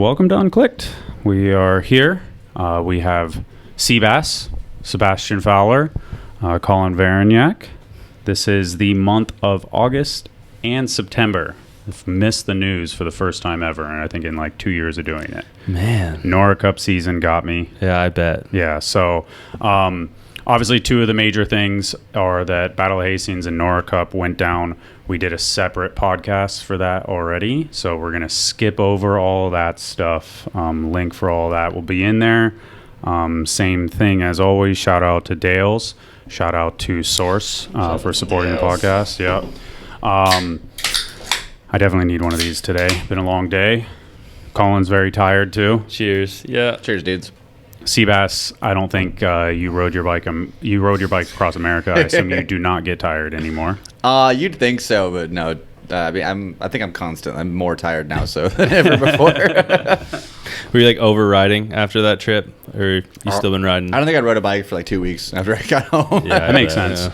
Welcome to Unclicked. We are here. We have Sebastian Fowler, Colin Varignac. This is the month of August and September. I've missed the news for the first time ever, and I think in like 2 years of doing it. Man. Nora Cup season got me. Yeah, I bet. Yeah, so obviously two of the major things are that Battle of Hastings and Nora Cup went down. We did a separate podcast for that already, so we're going to skip over all that stuff. Link for all that will be in there. Same thing as always. Shout out to Dales. Shout out to Source for supporting the podcast. Yeah. I definitely need one of these today. Been a long day. Colin's very tired too. Cheers. Yeah. Cheers, dudes. Seabass, I don't think you rode your bike. You rode your bike across America. I assume you do not get tired anymore. You'd think so, but no. I think I'm constant. I'm more tired now than ever before. Were you like overriding after that trip, or you still been riding? I don't think I rode a bike for like 2 weeks after I got home. Yeah, that makes sense.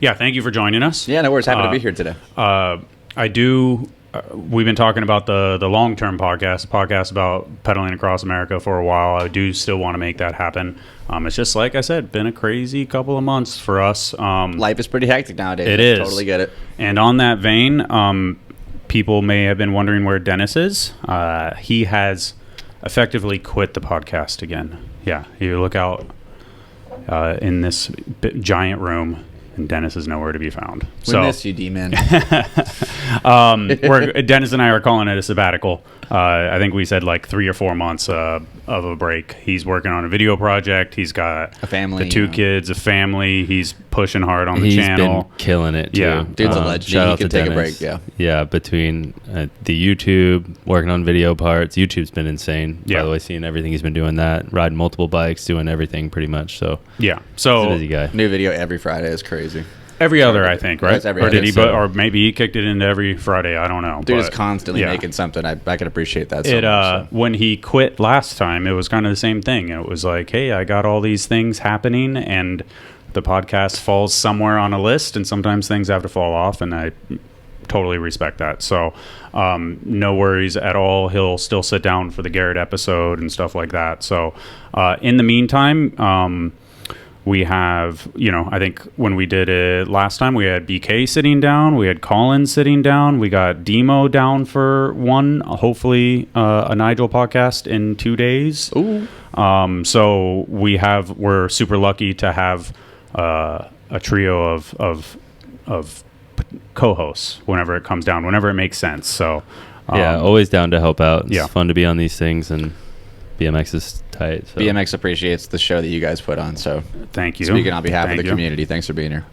Yeah, thank you for joining us. Yeah, no worries. Happy to be here today. I do. We've been talking about the long-term podcast about pedaling across America for a while. I do still want to make that happen. It's just like I said, been a crazy couple of months for us. Life is pretty hectic nowadays. It is. Totally get it. And on that vein, people may have been wondering where Dennis is. He has effectively quit the podcast again. Yeah, you look out in this giant room, and Dennis is nowhere to be found. We miss you, D-Man. Dennis and I are calling it a sabbatical. I think we said like 3 or 4 months of a break. He's working on a video project. He's got a family, the 2 kids, a family. He's pushing hard on the channel. He's been killing it, too. Yeah. Dude's a legend. Shout He out can to take Dennis. a break, yeah. Yeah, between the YouTube, working on video parts. YouTube's been insane, by the way, seeing everything he's been doing that. Riding multiple bikes, doing everything pretty much. So yeah. So he's a busy guy. New video every Friday is crazy. Every other, I think, right? Or did he? so. Or maybe he kicked it into every Friday. I don't know. Dude is constantly making something. I can appreciate that. So when he quit last time, it was kind of the same thing. It was like, hey, I got all these things happening, and the podcast falls somewhere on a list, and sometimes things have to fall off, and I totally respect that. So no worries at all. He'll still sit down for the Garrett episode and stuff like that. So in the meantime, we have, I think when we did it last time, we had BK sitting down, we had Colin sitting down, we got Demo down for one, hopefully a Nigel podcast in 2 days. Ooh. So we're super lucky to have a trio of co-hosts whenever it comes down, whenever it makes sense. So always down to help out. It's yeah. fun to be on these things, and BMX is tight. So. BMX appreciates the show that you guys put on, so thank you. Speaking on behalf of the community, thanks for being here.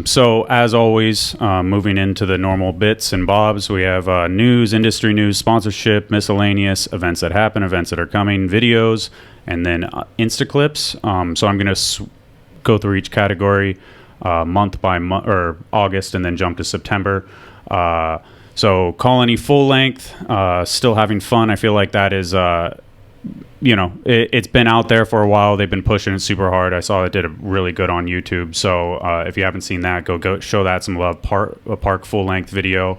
So as always, moving into the normal bits and bobs, we have news, industry news, sponsorship, miscellaneous, events that happen, events that are coming, videos, and then Insta clips. So I'm going to go through each category month by month, or August, and then jump to September. So Colony full length, still having fun. I feel like that is it's been out there for a while. They've been pushing it super hard. I saw it did really good on YouTube. So if you haven't seen that, go show that some love. A park full length video.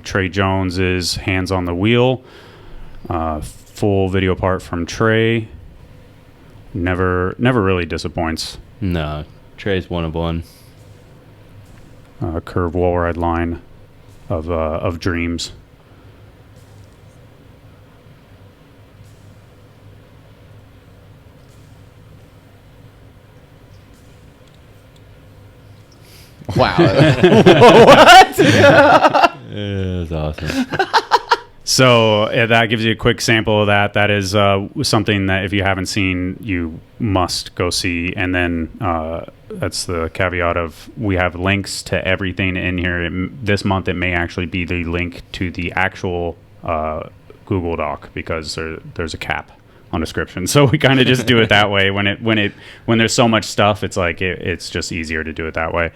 Trey Jones is Hands on the Wheel. Full video part from Trey. Never really disappoints. No, Trey's one of one. Curve wall ride line of dreams. Wow. What? It was awesome. So that gives you a quick sample of that. That is something that if you haven't seen, you must go see. And then that's the caveat of we have links to everything in here. This month it may actually be the link to the actual Google Doc because there's a cap on description. So we kind of just do it that way. When there's so much stuff, it's like it's just easier to do it that way.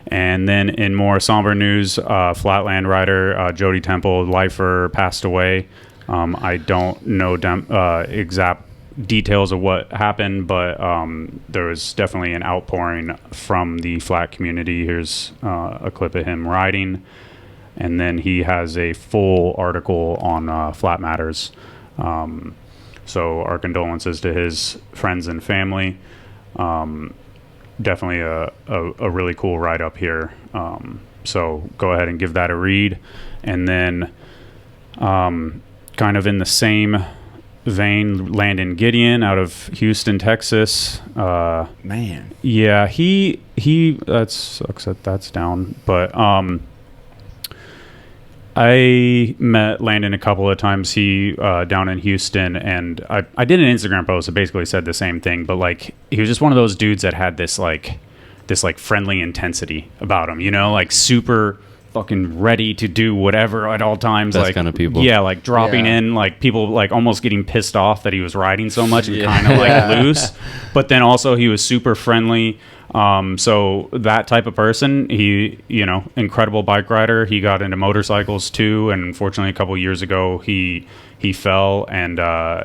And then in more somber news, Flatland rider Jody Temple, lifer, passed away. I don't know exact details of what happened, but there was definitely an outpouring from the flat community. Here's a clip of him riding. and then he has a full article on Flat Matters. So our condolences to his friends and family. Definitely a really cool write-up here. So go ahead and give that a read. And then kind of in the same vein, Landon Gideon out of Houston, Texas. Man. Yeah, he that sucks that that's down. But I met Landon a couple of times. He down in Houston, and I did an Instagram post that basically said the same thing. But like, he was just one of those dudes that had this friendly intensity about him. You know, like super fucking ready to do whatever at all times. Best like kind of people. Yeah, like dropping in, like people like almost getting pissed off that he was riding so much and kind of like loose. But then also he was super friendly. So that type of person, he, you know, incredible bike rider. He got into motorcycles too, and unfortunately a couple of years ago he fell, and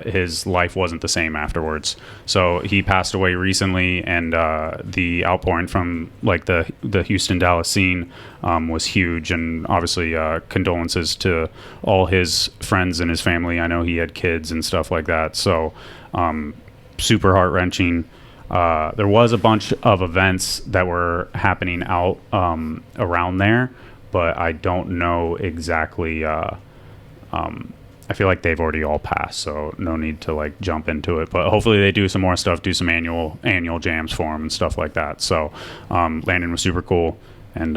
his life wasn't the same afterwards. So he passed away recently, and the outpouring from like the Houston Dallas scene was huge, and obviously condolences to all his friends and his family. I know he had kids and stuff like that, so super heart-wrenching. There was a bunch of events that were happening out around there, but I don't know exactly. I feel like they've already all passed, so no need to like jump into it. But hopefully they do some more stuff, do some annual jams for him and stuff like that. So Landon was super cool, and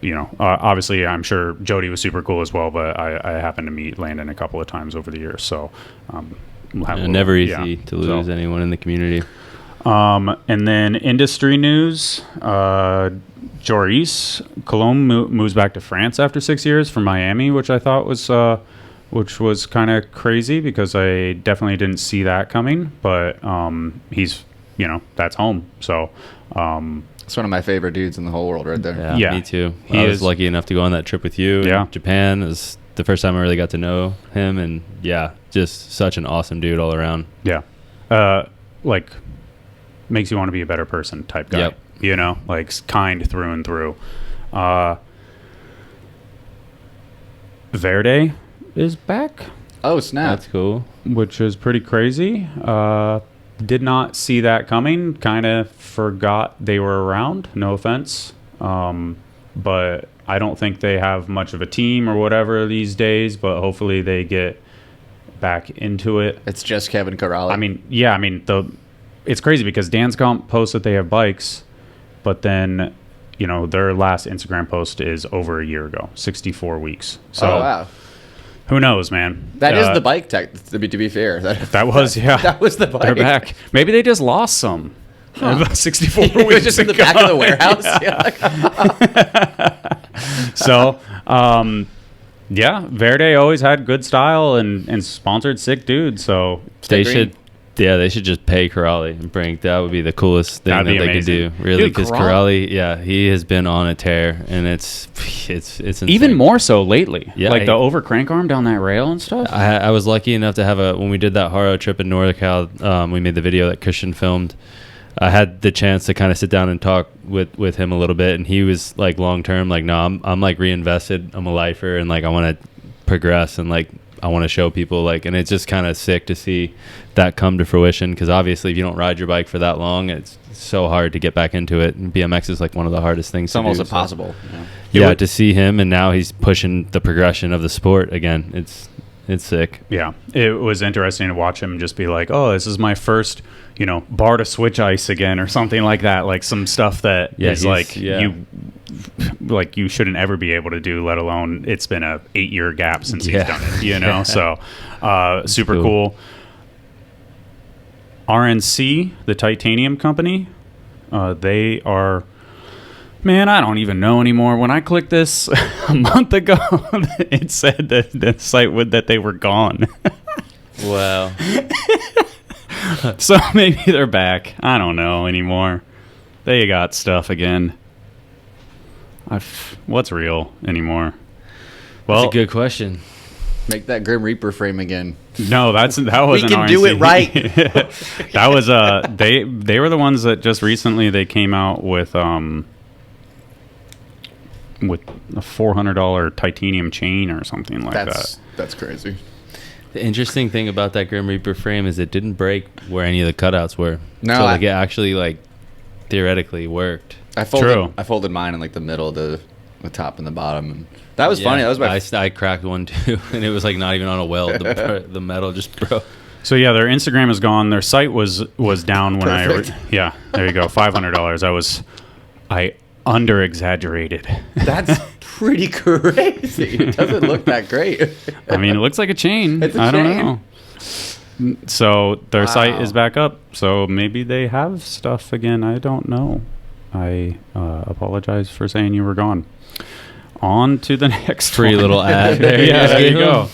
you know, obviously I'm sure Jody was super cool as well. But I happened to meet Landon a couple of times over the years, so never easy to lose anyone in the community. And then industry news, Joris Coulomb moves back to France after 6 years from Miami, which I thought was kind of crazy because I definitely didn't see that coming, but he's, you know, that's home. So it's one of my favorite dudes in the whole world right there. Yeah. Me too. I was lucky enough to go on that trip with you in Japan. It was the first time I really got to know him, and just such an awesome dude all around. Yeah. Like, makes you want to be a better person type guy. Yep. You know, like kind through and through. Verde is back. Oh, snap. That's cool. Which is pretty crazy. Did not see that coming. Kind of forgot they were around. No offense. But I don't think they have much of a team or whatever these days, but hopefully they get back into it. It's just Kevin Corrali. I mean, it's crazy because Dance Comp posts that they have bikes, but then, you know, their last Instagram post is over a year ago, 64 weeks. So, wow. Who knows, man? That is the bike tech, to be fair. That was the bike. They're back. Maybe they just lost some. 64 weeks It was just in the back of the warehouse. So, Verde always had good style and sponsored sick dudes. So they should just pay Corrali and bring. That would be the coolest thing that they could do, really, because Corrali, he has been on a tear, and it's insane. Even more so lately. Yeah, like the over crank arm down that rail and stuff. I was lucky enough to have when we did that Haro trip in NorCal, we made the video that Christian filmed. I had the chance to kind of sit down and talk with him a little bit, and he was like, long term, like, no, I'm like reinvested. I'm a lifer, and like I want to progress, and like I want to show people, like, and it's just kind of sick to see that come to fruition, because obviously if you don't ride your bike for that long, it's so hard to get back into it, and BMX is like one of the hardest things to do. It's almost impossible. Yeah, to see him, and now he's pushing the progression of the sport again. It's sick. Yeah, it was interesting to watch him just be like, oh, this is my first, you know, bar to switch ice again, or something like that, like some stuff that is like you shouldn't ever be able to do, let alone it's been a 8-year gap since he's done it, you know. So super cool. RNC, the titanium company, they are, man, I don't even know anymore. When I clicked this a month ago, it said that the site that they were gone. Wow. So maybe they're back. I don't know anymore. They got stuff again. What's real anymore? Well, that's a good question. Make that Grim Reaper frame again. No, that was we can do it right. That was they were the ones that just recently they came out with with a $400 titanium chain or something like that. That's crazy. The interesting thing about that Grim Reaper frame is it didn't break where any of the cutouts were. No, so like it actually like theoretically worked. I folded mine in like the middle, the top and the bottom, and that was funny. That was my. I cracked one too, and it was like not even on a weld. The metal just broke. So yeah, their Instagram is gone. Their site was down when yeah, there you go, $500. I under exaggerated. That's pretty crazy. It doesn't look that great. I mean, it looks like a chain. It's a I chain. don't know. So their site is back up. So maybe they have stuff again. I don't know. I apologize for saying you were gone. On to the next free one. little ad. There you go.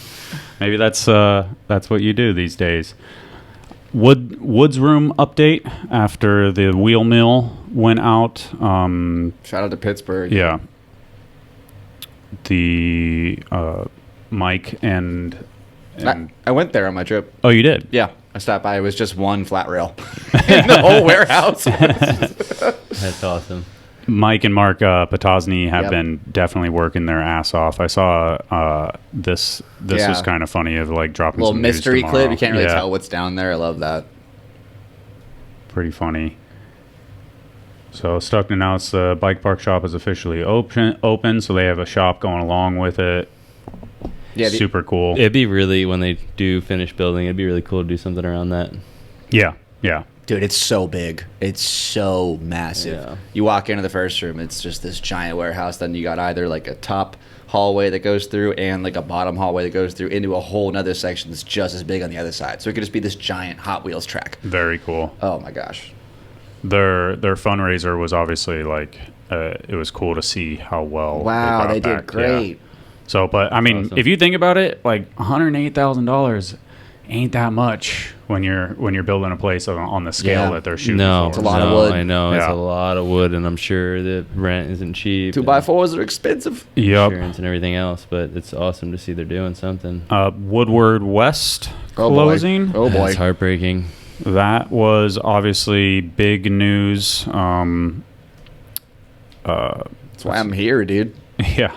Maybe that's what you do these days. Wood's Room update after the wheel mill went out. Shout out to Pittsburgh. Yeah. The Mike and I went there on my trip. oh, you did? Yeah, I stopped by. It was just one flat rail in the whole warehouse. That's awesome. Mike and Mark Potosny have been definitely working their ass off. I saw this was kind of funny of like dropping little some mystery news clip. tomorrow. You can't really tell what's down there. I love that. Pretty funny. So Stuck to announce the bike park shop is officially open, so they have a shop going along with it. Yeah, super cool. It'd be really, when they do finish building, it'd be really cool to do something around that. Yeah. Dude, it's so big. It's so massive. Yeah. You walk into the first room, it's just this giant warehouse. Then you got either like a top hallway that goes through and like a bottom hallway that goes through into a whole nother section that's just as big on the other side. So it could just be this giant Hot Wheels track. Very cool. Oh my gosh. Their fundraiser was obviously like it was cool to see how well. Wow, they did did great. Yeah. So, but I mean, awesome. if you think about it, like $108,000 ain't that much when you're building a place on the scale that they're shooting for. It's a lot of wood. I know it's Yeah. a lot of wood, and I'm sure the rent isn't cheap. 2x4s are expensive. Yep. Insurance and everything else, but it's awesome to see they're doing something. Woodward West closing. Oh boy. It's heartbreaking. That was obviously big news. That's why I'm here, dude. Yeah.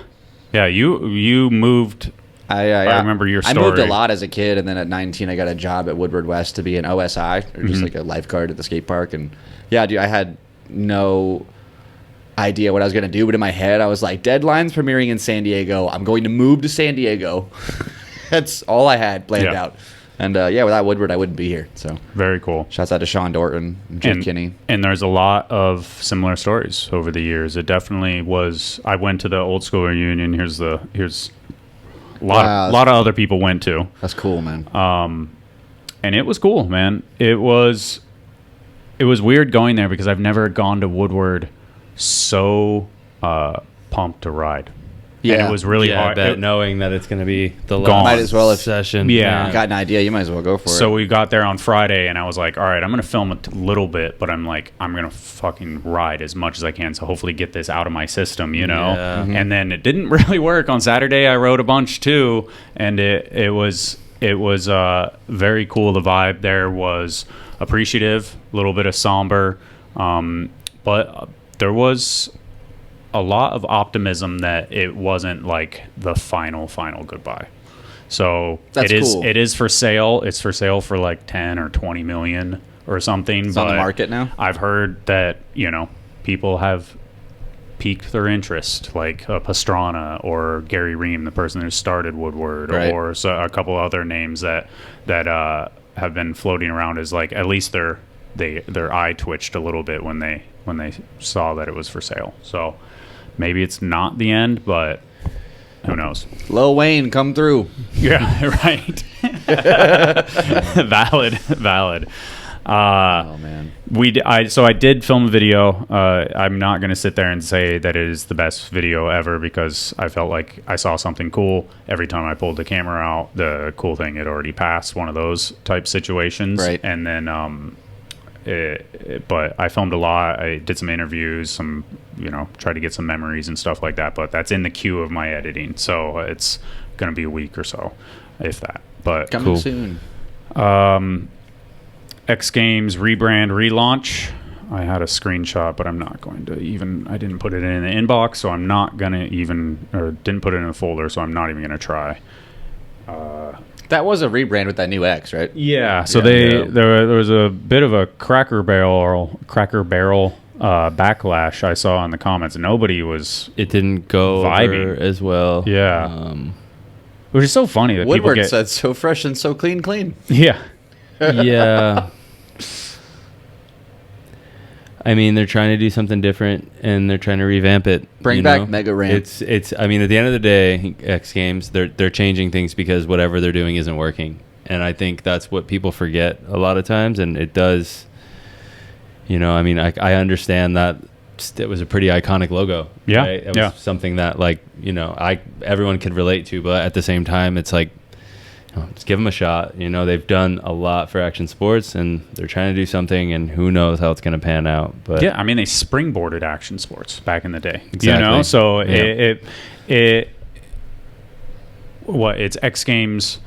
You moved. I remember your story. I moved a lot as a kid, and then at 19, I got a job at Woodward West to be an OSI, or just like a lifeguard at the skate park. And yeah, dude, I had no idea what I was going to do, but in my head, I was like, deadline's premiering in San Diego. I'm going to move to San Diego. That's all I had planned out. And without Woodward, I wouldn't be here. So very cool. Shouts out to Sean Dorton and Jim Kinney. And there's a lot of similar stories over the years. It definitely was. I went to the old school reunion. Here's a lot of other people went to. That's cool, man. And it was cool, man. It was weird going there because I've never gone to Woodward so pumped to ride. Yeah, and it was really hard. I bet knowing that it's going to be the Gone. Might as well have session. Yeah. You got an idea, you might as well go for it. So we got there on Friday, and I was like, all right, I'm going to film a little bit, but I'm going to fucking ride as much as I can, so hopefully get this out of my system, you know? Yeah. And then it didn't really work. On Saturday, I rode a bunch, too, and it was very cool. The vibe there was appreciative, a little bit of somber, but there was a lot of optimism that it wasn't like the final goodbye. So That's cool. It is for sale. It's for sale for like 10 or 20 million or something. It's but on the market now. I've heard that, people have piqued their interest, like Pastrana or Gary Ream, the person who started Woodward, Right. or a couple other names that have been floating around as like at least their eye twitched a little bit when they saw that it was for sale. So maybe it's not the end, but who knows? Lil Wayne, come through. Yeah, right. Valid. Oh man. So I did film a video. I'm not going to sit there and say that it is the best video ever because I felt like I saw something cool every time I pulled the camera out. The cool thing had already passed, one of those type situations. Right. And then, but I filmed a lot. I did some interviews, tried to get some memories and stuff like that. But that's in the queue of my editing, so it's going to be a week or so, if that. But Coming soon. X Games rebrand relaunch. I had a screenshot, but I'm not going to even. I didn't put it in the inbox, so I'm not gonna even, or didn't put it in a folder, so I'm not even gonna try. That was a rebrand with that new X, right? Yeah. So Yeah. there was a bit of a Cracker Barrel backlash I saw in the comments. Nobody was. It didn't go Vibing. over as well. Yeah. Which is so funny that Woodward people get. said so fresh and so clean. Yeah. Yeah. I mean, they're trying to do something different, and they're trying to revamp it. Bring back Mega Ramp. It's. I mean, at the end of the day, X Games, they're changing things because whatever they're doing isn't working, and I think that's what people forget a lot of times, and it does. You know, I mean, I understand that it was a pretty iconic logo. Yeah, right? It was something that, like, you know, everyone could relate to, but at the same time, it's like, just give them a shot. You know, they've done a lot for action sports, and they're trying to do something, and who knows how it's going to pan out. But Yeah, I mean, they springboarded action sports back in the day. Exactly. You know, so Yeah. it's X Games.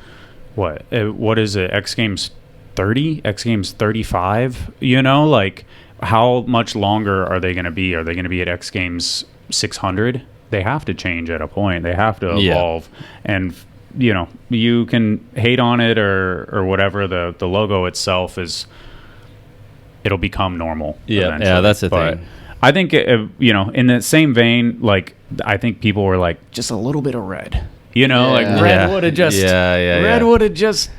What is it? X Games 30? X Games 35? You know, like, how much longer are they going to be? Are they going to be at X Games 600? They have to change at a point. They have to evolve. And you know, you can hate on it or whatever. The logo itself it'll become normal. Yeah, eventually. that's the But thing. I think, you know, in the same vein, like, I think people were like, just a little bit of red. You know, like, red Yeah. would have just... Red would have just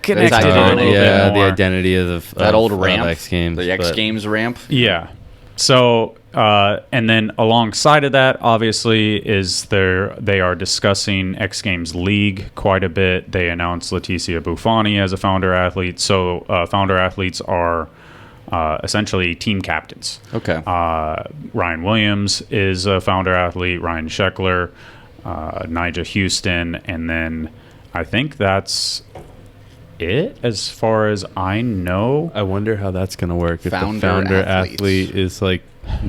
connected It's it a iconic. little yeah, bit more. the identity of That old of ramp. X Games. The X but- Games ramp. Yeah. So, and then alongside of that, obviously, they are discussing X Games League quite a bit. They announced Leticia Buffoni as a founder athlete. So, founder athletes are essentially team captains. Okay. Ryan Williams is a founder athlete. Ryan Sheckler, Nigel Houston, and then I think that's it as far as I know. I wonder how that's going to work. If the Founder founder athletes. athlete is like,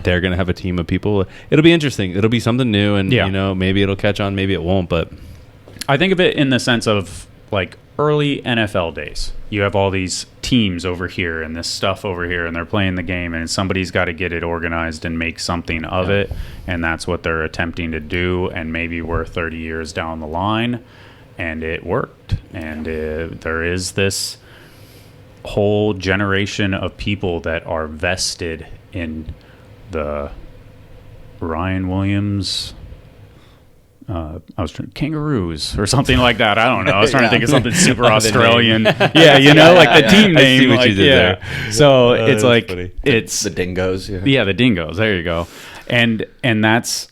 they're going to have a team of people. It'll be interesting. It'll be something new, and Yeah. you know, maybe it'll catch on, maybe it won't. But I think of it in the sense of like early NFL days. You have all these teams over here and this stuff over here, and they're playing the game, and somebody's got to get it organized and make something of it, and that's what they're attempting to do. And maybe we're 30 years down the line, and it worked, and there is this whole generation of people that are vested in the Ryan Williams. I was trying kangaroos or something like that. I don't know. I was trying to think of something super Australian. Yeah, you know, like the team I name. see what like, you did yeah. there. So it's that's like funny. it's The dingoes. yeah, the dingoes. There you go. And that's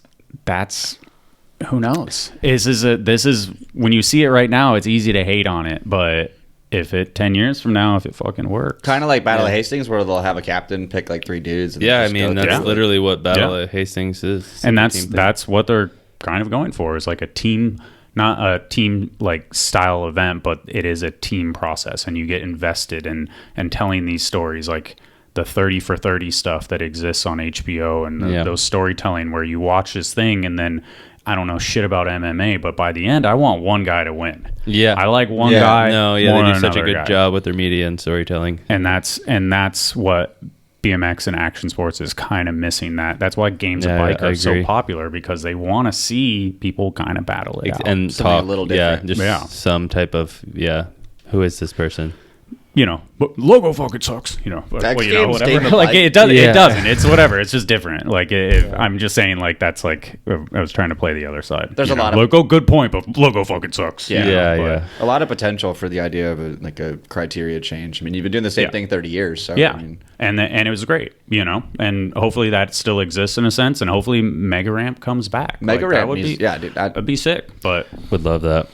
who knows. This is when you see it right now, it's easy to hate on it, but if it 10 years from now, if it fucking works, Kind of like Battle of Hastings, where they'll have a captain pick like 3 dudes. And yeah, I just mean, go that's through. literally what Battle Yeah. of Hastings is. and It's a team thing. that's what they're kind of going for, is like a team, not a team like style event, but it is a team process, and you get invested in and telling these stories, like the 30 for 30 stuff that exists on HBO, and those storytelling where you watch this thing and then I don't know shit about MMA, but by the end I want one guy to win. Yeah, I like one Yeah. guy. No, yeah, more they do than such a another good guy. job with their media and storytelling. and that's what BMX and action sports is kind of missing. That's why games of Yeah, bike I are so agree. popular, because they want to see people kind of battle it out. And Something a talk, little yeah, different. just some type of, who is this person? You know, but logo fucking sucks. You know, but, X well, you know, Games whatever. game of Like bike. it doesn't. Yeah. It doesn't. It's whatever. It's just different. Like I'm just saying, like that's like I was trying to play the other side. There's You a know, lot of- logo. Good point, but logo fucking sucks. Yeah. you know, Yeah, but- yeah. A lot of potential for the idea of a criteria change. I mean, you've been doing the same Yeah. thing 30 years. So, Yeah, I mean, and it was great, you know, and hopefully that still exists in a sense, and hopefully Mega Ramp comes back. Mega Like, that Ramp would needs- be, yeah, dude, that'd be sick. But Would love that.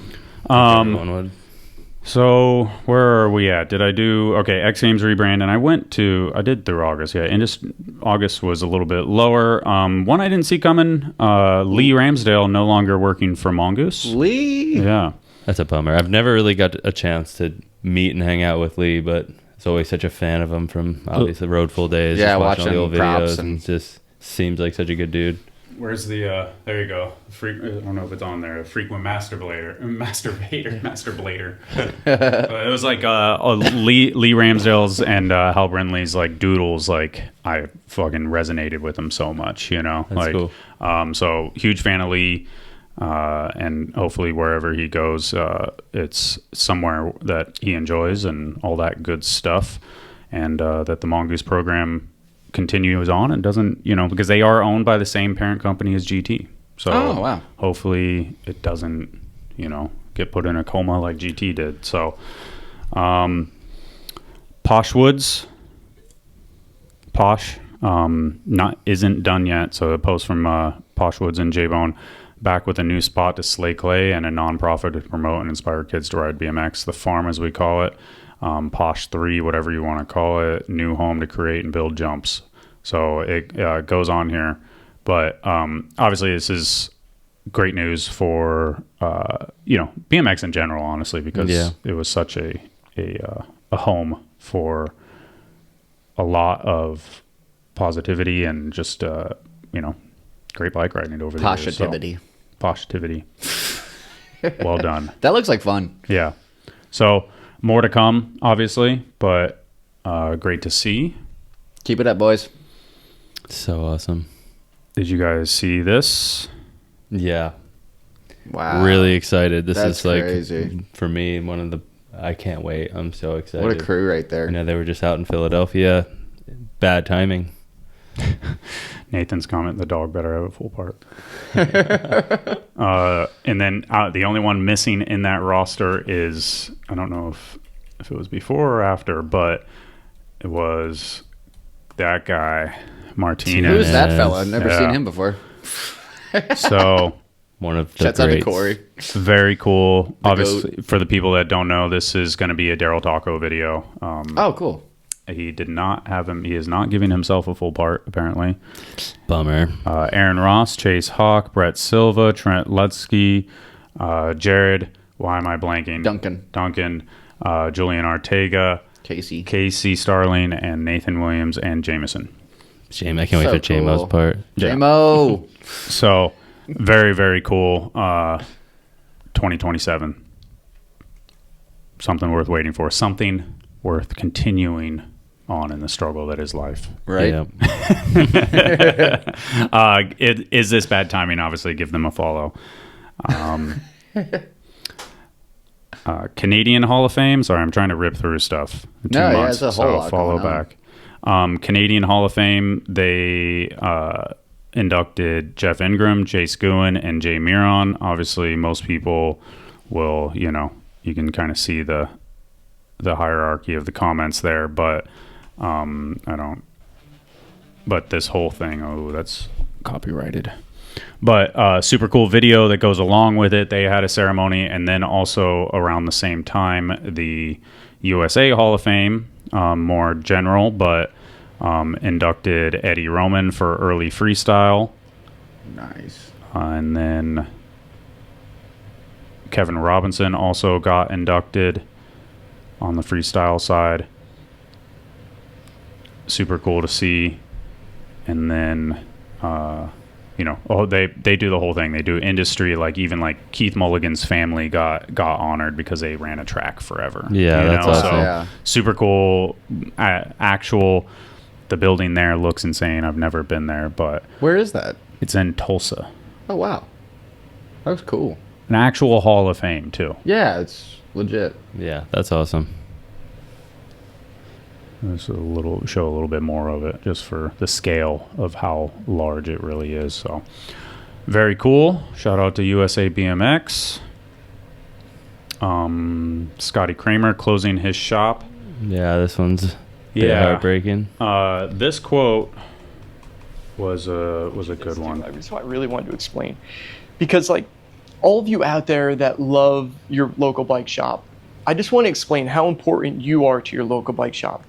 Everyone would. so where are we at? Did I do okay? X Games rebrand, and I did through August. Yeah, and just August was a little bit lower. One I didn't see coming. Lee Ramsdale no longer working for Mongoose. Lee. Yeah. That's a bummer. I've never really got a chance to meet and hang out with Lee, but it's always such a fan of him from obviously Road Full Days. Yeah, just watching all the watching old props videos, and and- just seems like such a good dude. Where's the there you go. I don't know if it's on there. A frequent masturbator. It was like Lee Ramsdale's and Hal Brindley's like doodles. Like I fucking resonated with them so much, you know. That's like cool. So huge fan of Lee. And hopefully wherever he goes, it's somewhere that he enjoys and all that good stuff, and that the Mongoose program continues on and doesn't, you know, because they are owned by the same parent company as GT. So hopefully it doesn't, you know, get put in a coma like GT did. So Posh isn't done yet. So a post from Posh Woods and J-Bone, back with a new spot to slay clay and a non-profit to promote and inspire kids to ride BMX. The farm, as we call it, Posh 3, whatever you want to call it, new home to create and build jumps. So it goes on here. But obviously this is great news for, you know, BMX in general, honestly, because it was such a home for a lot of positivity and just, you know, great bike riding over the years. Positivity. Positivity. Well done. That looks like fun. Yeah. So more to come, obviously, but great to see. Keep it up, boys. So awesome. Did you guys see this? Yeah. Wow. Really excited. This That's is like, crazy. for me, one of the, I can't wait. I'm so excited. What a crew right there. You know, they were just out in Philadelphia. Bad timing. Nathan's comment, the dog better have a full part. And then the only one missing in that roster is, I don't know if it was before or after, but it was that guy, Martinez. Who is that fella? I've never seen him before. So one of the Shouts out to greats. Corey. very cool. The Obviously, goat. for the people that don't know, this is going to be a Daryl Taco video. Oh, cool. He did not have him. He is not giving himself a full part, apparently. Bummer. Aaron Ross, Chase Hawk, Brett Silva, Trent Lutsky, Jared. Why am I blanking? Duncan, Julian Ortega, Casey Starling, and Nathan Williams and Jameson. Shame. I can't wait So for JMO's cool. part. J-Mo. So very, very cool. 2027. Something worth waiting for. Something worth continuing on in the struggle that is life. Right? Yeah. It is this bad timing. Obviously, give them a follow. Canadian Hall of Fame. Sorry, I'm trying to rip through stuff. In 2 months, it's a whole lot follow going on. back. Canadian Hall of Fame. They inducted Jeff Ingram, Jay Skuen, and Jay Miron. Obviously, most people will, you know, you can kind of see the hierarchy of the comments there, but I don't. But this whole thing, oh, that's copyrighted. But super cool video that goes along with it. They had a ceremony, and then also around the same time, the USA Hall of Fame, more general, but inducted Eddie Roman for early freestyle. Nice. And then Kevin Robinson also got inducted on the freestyle side. Super cool to see. And then you know, they do the whole thing. They do industry, like even like Keith Mulligan's family got honored because they ran a track forever. Yeah, you that's know? awesome. So Yeah. super cool. Actual, the building there looks insane. I've never been there, but Where is that? it's in Tulsa. Oh, wow. That was cool. An actual Hall of Fame too. Yeah, it's legit. Yeah, that's awesome. Let's show a little bit more of it, just for the scale of how large it really is. So, very cool. Shout out to USA BMX. Scotty Kramer closing his shop. Yeah, this one's a bit heartbreaking. This quote was a good one. That's what I really wanted to explain, because like all of you out there that love your local bike shop, I just want to explain how important you are to your local bike shop.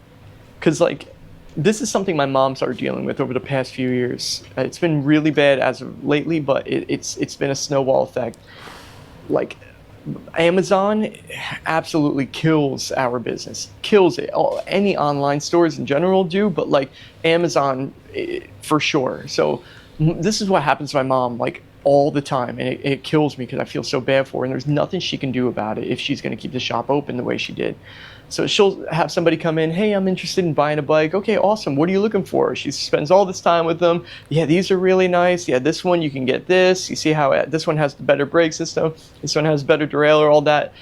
Because like this is something my mom started dealing with over the past few years. It's been really bad as of lately, but it's been a snowball effect. Like Amazon absolutely kills our business, kills it. Any online stores in general do, but like Amazon for sure. So This is what happens to my mom, like, all the time, and it kills me because I feel so bad for her, and there's nothing she can do about it if she's going to keep the shop open the way she did. So she'll have somebody come in, hey, I'm interested in buying a bike. Okay, awesome. What are you looking for? She spends all this time with them. Yeah, these are really nice. Yeah, this one, you can get this. You see how this one has the better brake system. This one has better derailleur, all that.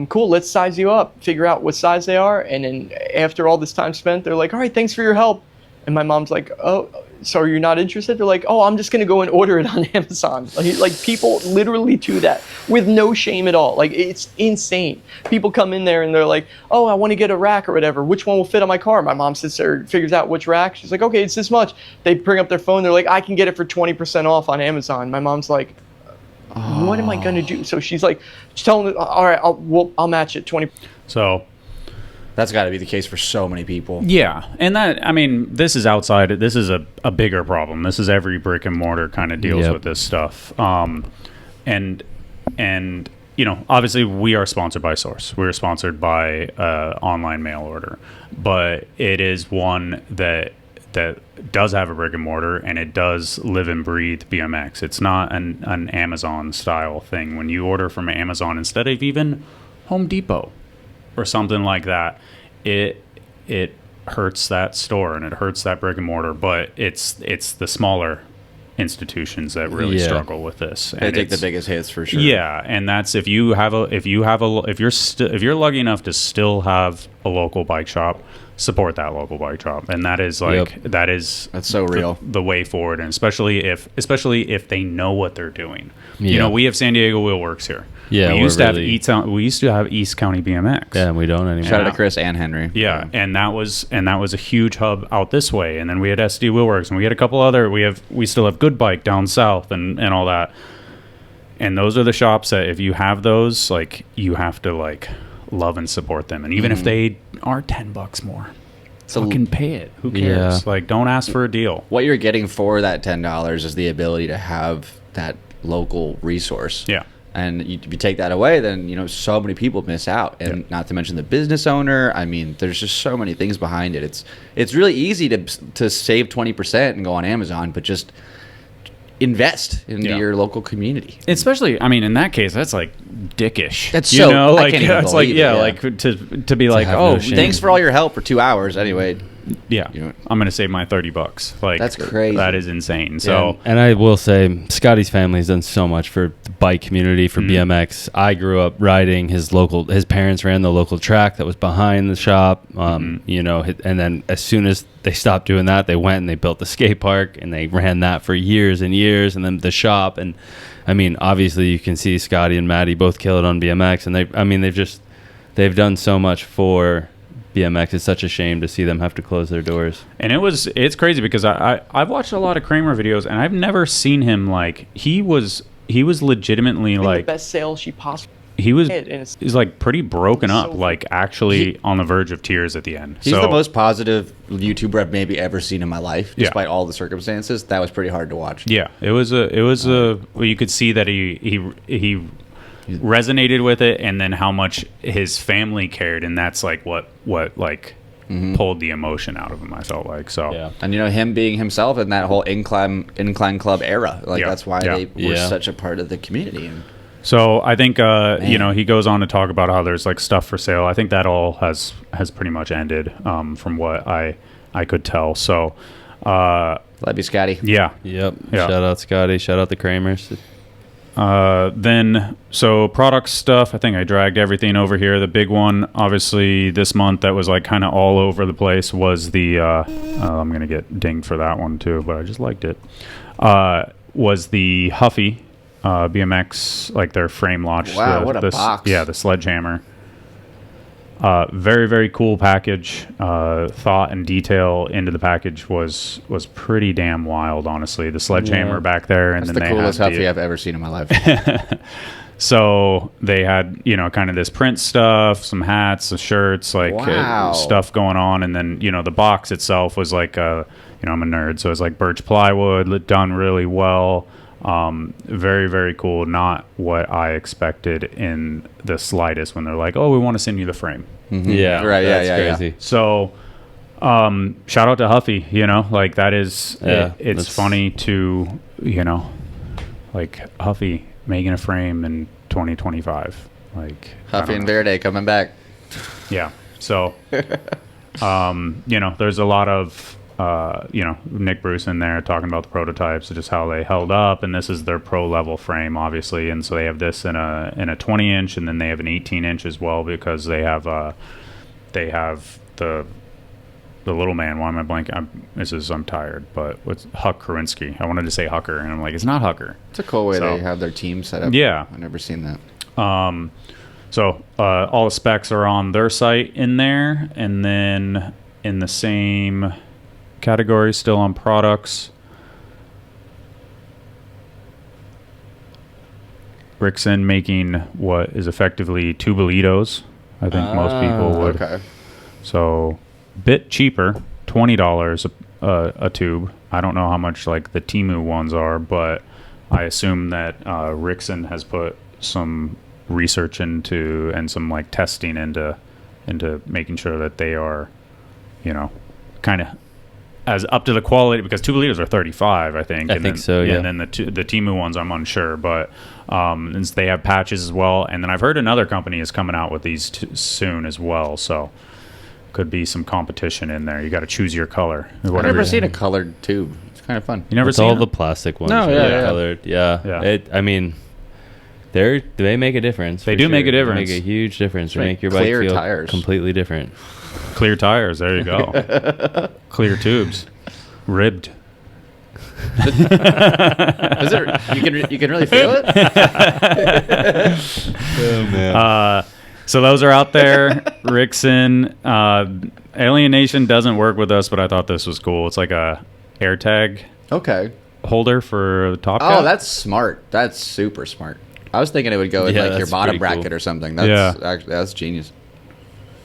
Cool, let's size you up, figure out what size they are. And then after all this time spent, they're like, all right, thanks for your help. And my mom's like, oh, so you're not interested? They're like, oh, I'm just going to go and order it on Amazon. Like people literally do that with no shame at all. Like, it's insane. People come in there and they're like, oh, I want to get a rack or whatever. Which one will fit on my car? My mom sits there, figures out which rack. She's like, okay, it's this much. They bring up their phone. They're like, I can get it for 20% off on Amazon. My mom's like, what am I going to do? So she's like, she's telling them, all right, I'll match it 20. So That's got to be the case for so many people. yeah, and that, I mean, this is outside. This is a bigger problem. This is every brick and mortar kind of deals Yep. with this stuff. And you know, obviously we are sponsored by Source. We're sponsored by online mail order, but it is one that does have a brick and mortar, and it does live and breathe BMX. It's not an Amazon style thing. When you order from Amazon instead of even Home Depot or something like that, it hurts that store and it hurts that brick and mortar. But it's the smaller institutions that really Yeah. struggle with this. They take the biggest hits for sure. Yeah, and that's if you're lucky enough to still have a local bike shop, support that local bike shop, and that is like Yep. that's so real. the way forward, and especially if they know what they're doing. You Yeah. know, we have San Diego Wheel Works here. Yeah, we we're used to really- have East County BMX. Yeah, and we don't anymore. Shout out to Chris and Henry. Yeah, and that was a huge hub out this way, and then we had SD Wheelworks, and we had a couple other. We still have Good Bike down south, and all that. And those are the shops that if you have those, like, you have to like love and support them, and even if they are $10 more, So fucking pay it. Who cares? Yeah. Like, don't ask for a deal. what you're getting for that $10 is the ability to have that local resource. Yeah. And if you take that away, then, you know, so many people miss out. And Yeah. not to mention the business owner. I mean, there's just so many things behind it. It's really easy to save 20% and go on Amazon, but just invest into Yeah. your local community. Especially, I mean, in that case, that's like dickish. That's you so- know, I like can't even it's like believe it, yeah, yeah. like to be like, have oh, no shame. Thanks for all your help for 2 hours. Anyway, yeah, You know- I'm gonna save my $30. Like, That's crazy. That is insane. So And I will say, Scotty's family has done so much for the bike community, for BMX. I grew up riding his parents ran the local track that was behind the shop. You know, and then as soon as they stopped doing that, they went and they built the skate park and they ran that for years and years. And then the shop. And I mean, obviously you can see Scotty and Maddie both kill it on BMX. And they've done so much for BMX. It's such a shame to see them have to close their doors. And it's crazy because I've watched a lot of Kramer videos, and I've never seen him like he was legitimately The like best sale she possibly he was did, and it's he's like pretty broken up, so- like actually on the verge of tears at the end. he's So, the most positive YouTuber I've maybe ever seen in my life, Yeah. despite all the circumstances. That was pretty hard to watch. Yeah, it was well, you could see that he resonated with it, and then how much his family cared, and that's like what like pulled the emotion out of him. I felt like so. Yeah. And, you know, him being himself in that whole incline club era, like, Yeah. that's why Yeah. they were Yeah. such a part of the community. And So I think you know, he goes on to talk about how there's like stuff for sale. I think that all has pretty much ended from what I could tell. So love you, Scotty. yeah. Yep. Yeah. Shout out Scotty. Shout out the Kramers. Then so product stuff, I think I dragged everything over here. The big one obviously this month that was like kind of all over the place was the I'm gonna get dinged for that one too, but I just liked it. Was the Huffy BMX, like their frame launch. Wow, what a box. Yeah, the sledgehammer. Very, very cool package. Thought and detail into the package was pretty damn wild, honestly. The sledgehammer Yeah. back there, and That's then the they coolest had Huffy I've ever seen in my life. So they had, you know, kind of this print stuff, some hats, some shirts, like Wow. stuff going on, and then, you know, the box itself was like, you know, I'm a nerd, so it's like birch plywood, done really well. Very, very cool. Not what I expected in the slightest when they're like, oh, we want to send you the frame. Yeah. Right, yeah, That's yeah, yeah. crazy. So Shout out to Huffy, like that is, Yeah, it's that's- funny to, like Huffy making a frame in 2025. Like Huffy and Verde coming back. yeah. So, there's a lot of, Nick Bruce in there talking about the prototypes, just how they held up, and this is their pro level frame, obviously, and so they have this in a 20 inch, and then they have an 18 inch as well because they have the little man. Why am I blanking? I'm tired, but what's Huck Karinsky? I wanted to say Hucker, and I'm like, it's not Hucker. It's a cool way So- they have their team set up. Yeah. I've never seen that. So all the specs are on their site in there, and then in the same category, still on products, Rickson making what is effectively tubolitos. I think most people would. Okay. So bit cheaper, $20 a tube. I don't know how much like the Temu ones are, but I assume that Rickson has put some research into and some like testing into making sure that they are, kind of as up to the quality, because tubolitos are 35, I think. I think so, yeah. And then the Temu ones, I'm unsure, but and they have patches as well. And then I've heard another company is coming out with these soon as well, so could be some competition in there. You got to choose your color. I've never seen a colored tube. It's kind of fun. You never It's seen all it? the plastic ones. No, that yeah, are yeah. colored. Yeah. Yeah. I mean, they make a difference. They for do make a sure. difference. They make a huge difference. They Right. make your bike Clear feel tires. completely different. Clear tires. There you go. Clear tubes. Ribbed. Is it? You can really feel it. Oh man. So those are out there. Rickson. Alien Nation doesn't work with us, but I thought this was cool. It's like a AirTag Okay. holder for the top Oh, cap. that's smart. That's super smart. I was thinking it would go in Yeah, like your that's bottom pretty bracket cool. or something. Yeah. That's genius.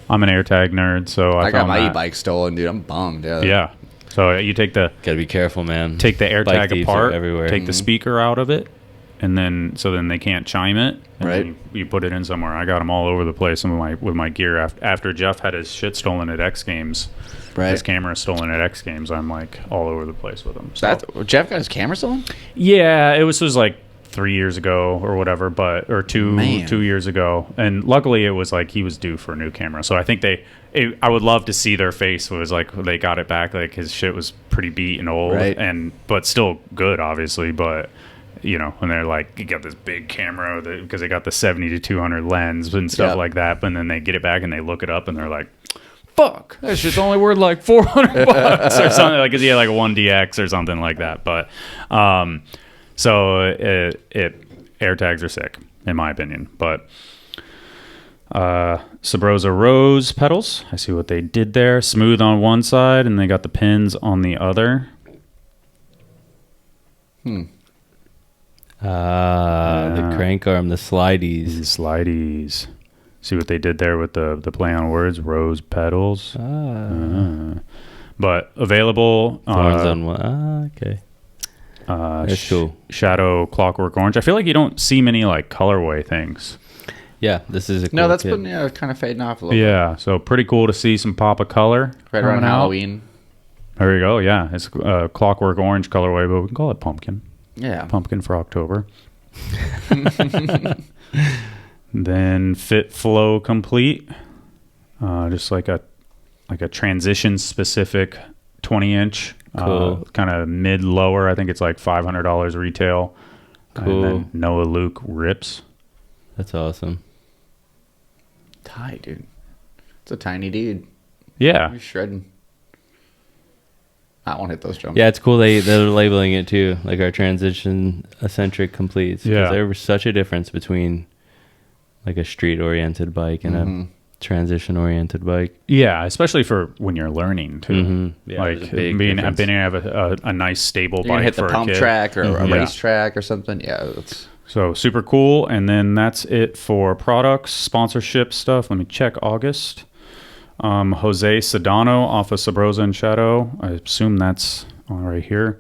I'm an AirTag nerd, so I I got found my that. e-bike stolen, dude. I'm bummed. Yeah. Yeah. So you take the Gotta be careful, man. take the Bike AirTag thieves are apart, everywhere. take the speaker out of it, and then they can't chime it. And Right. then you put it in somewhere. I got them all over the place with my gear after Jeff had his shit stolen at X Games. Right. His camera stolen at X Games. I'm like all over the place with them. So Jeff got his camera stolen? yeah, it was like 3 years ago or whatever, or Man. 2 years ago, and luckily it was like he was due for a new camera. So I think I would love to see their face was like they got it back. Like his shit was pretty beat and old, Right. but still good, obviously. But and they're like, you got this big camera because they got the 70 to 200 lens and stuff Yep. like that. But then they get it back and they look it up and they're like, fuck, that shit's only worth like $400 or something, like, because he had like a 1DX or something like that. But so AirTags are sick in my opinion. But Sabrosa Rose pedals, I see what they did there. Smooth on one side and they got the pins on the other. The crank arm, the slideys. These slideys. See what they did there with the play on words, rose pedals. But available. Thorns on one. Okay. That's cool. Shadow Clockwork Orange. I feel like you don't see many like colorway things. Yeah, this is a cool No, that's kit. been kind of fading off a little Yeah, so pretty cool to see some pop of color. bit. Right around coming out. Halloween. There you go. Yeah, it's Clockwork Orange colorway, but we can call it pumpkin. Yeah. Pumpkin for October. Then Fit Flow Complete, just like a transition specific 20-inch, Cool. kind of mid lower. I think it's like $500 retail. Cool. And then Noah Luke rips. That's awesome. Tight, dude. It's a tiny dude. Yeah, He's shredding. I won't hit those jumps. Yeah, it's cool they're labeling it too, like our transition eccentric completes. 'Cause Yeah. there was such a difference between like a street oriented bike and a transition oriented bike. yeah, especially for when you're learning too. Mhm. Yeah, like there's a big being difference. able to have a nice stable You're going bike to hit for the a pump kid. track or a Yeah. race track or something. Yeah. That's So super cool. And then that's it for products, sponsorship stuff. Let me check August. Jose Sedano off of Sabrosa and Shadow. I assume that's right here.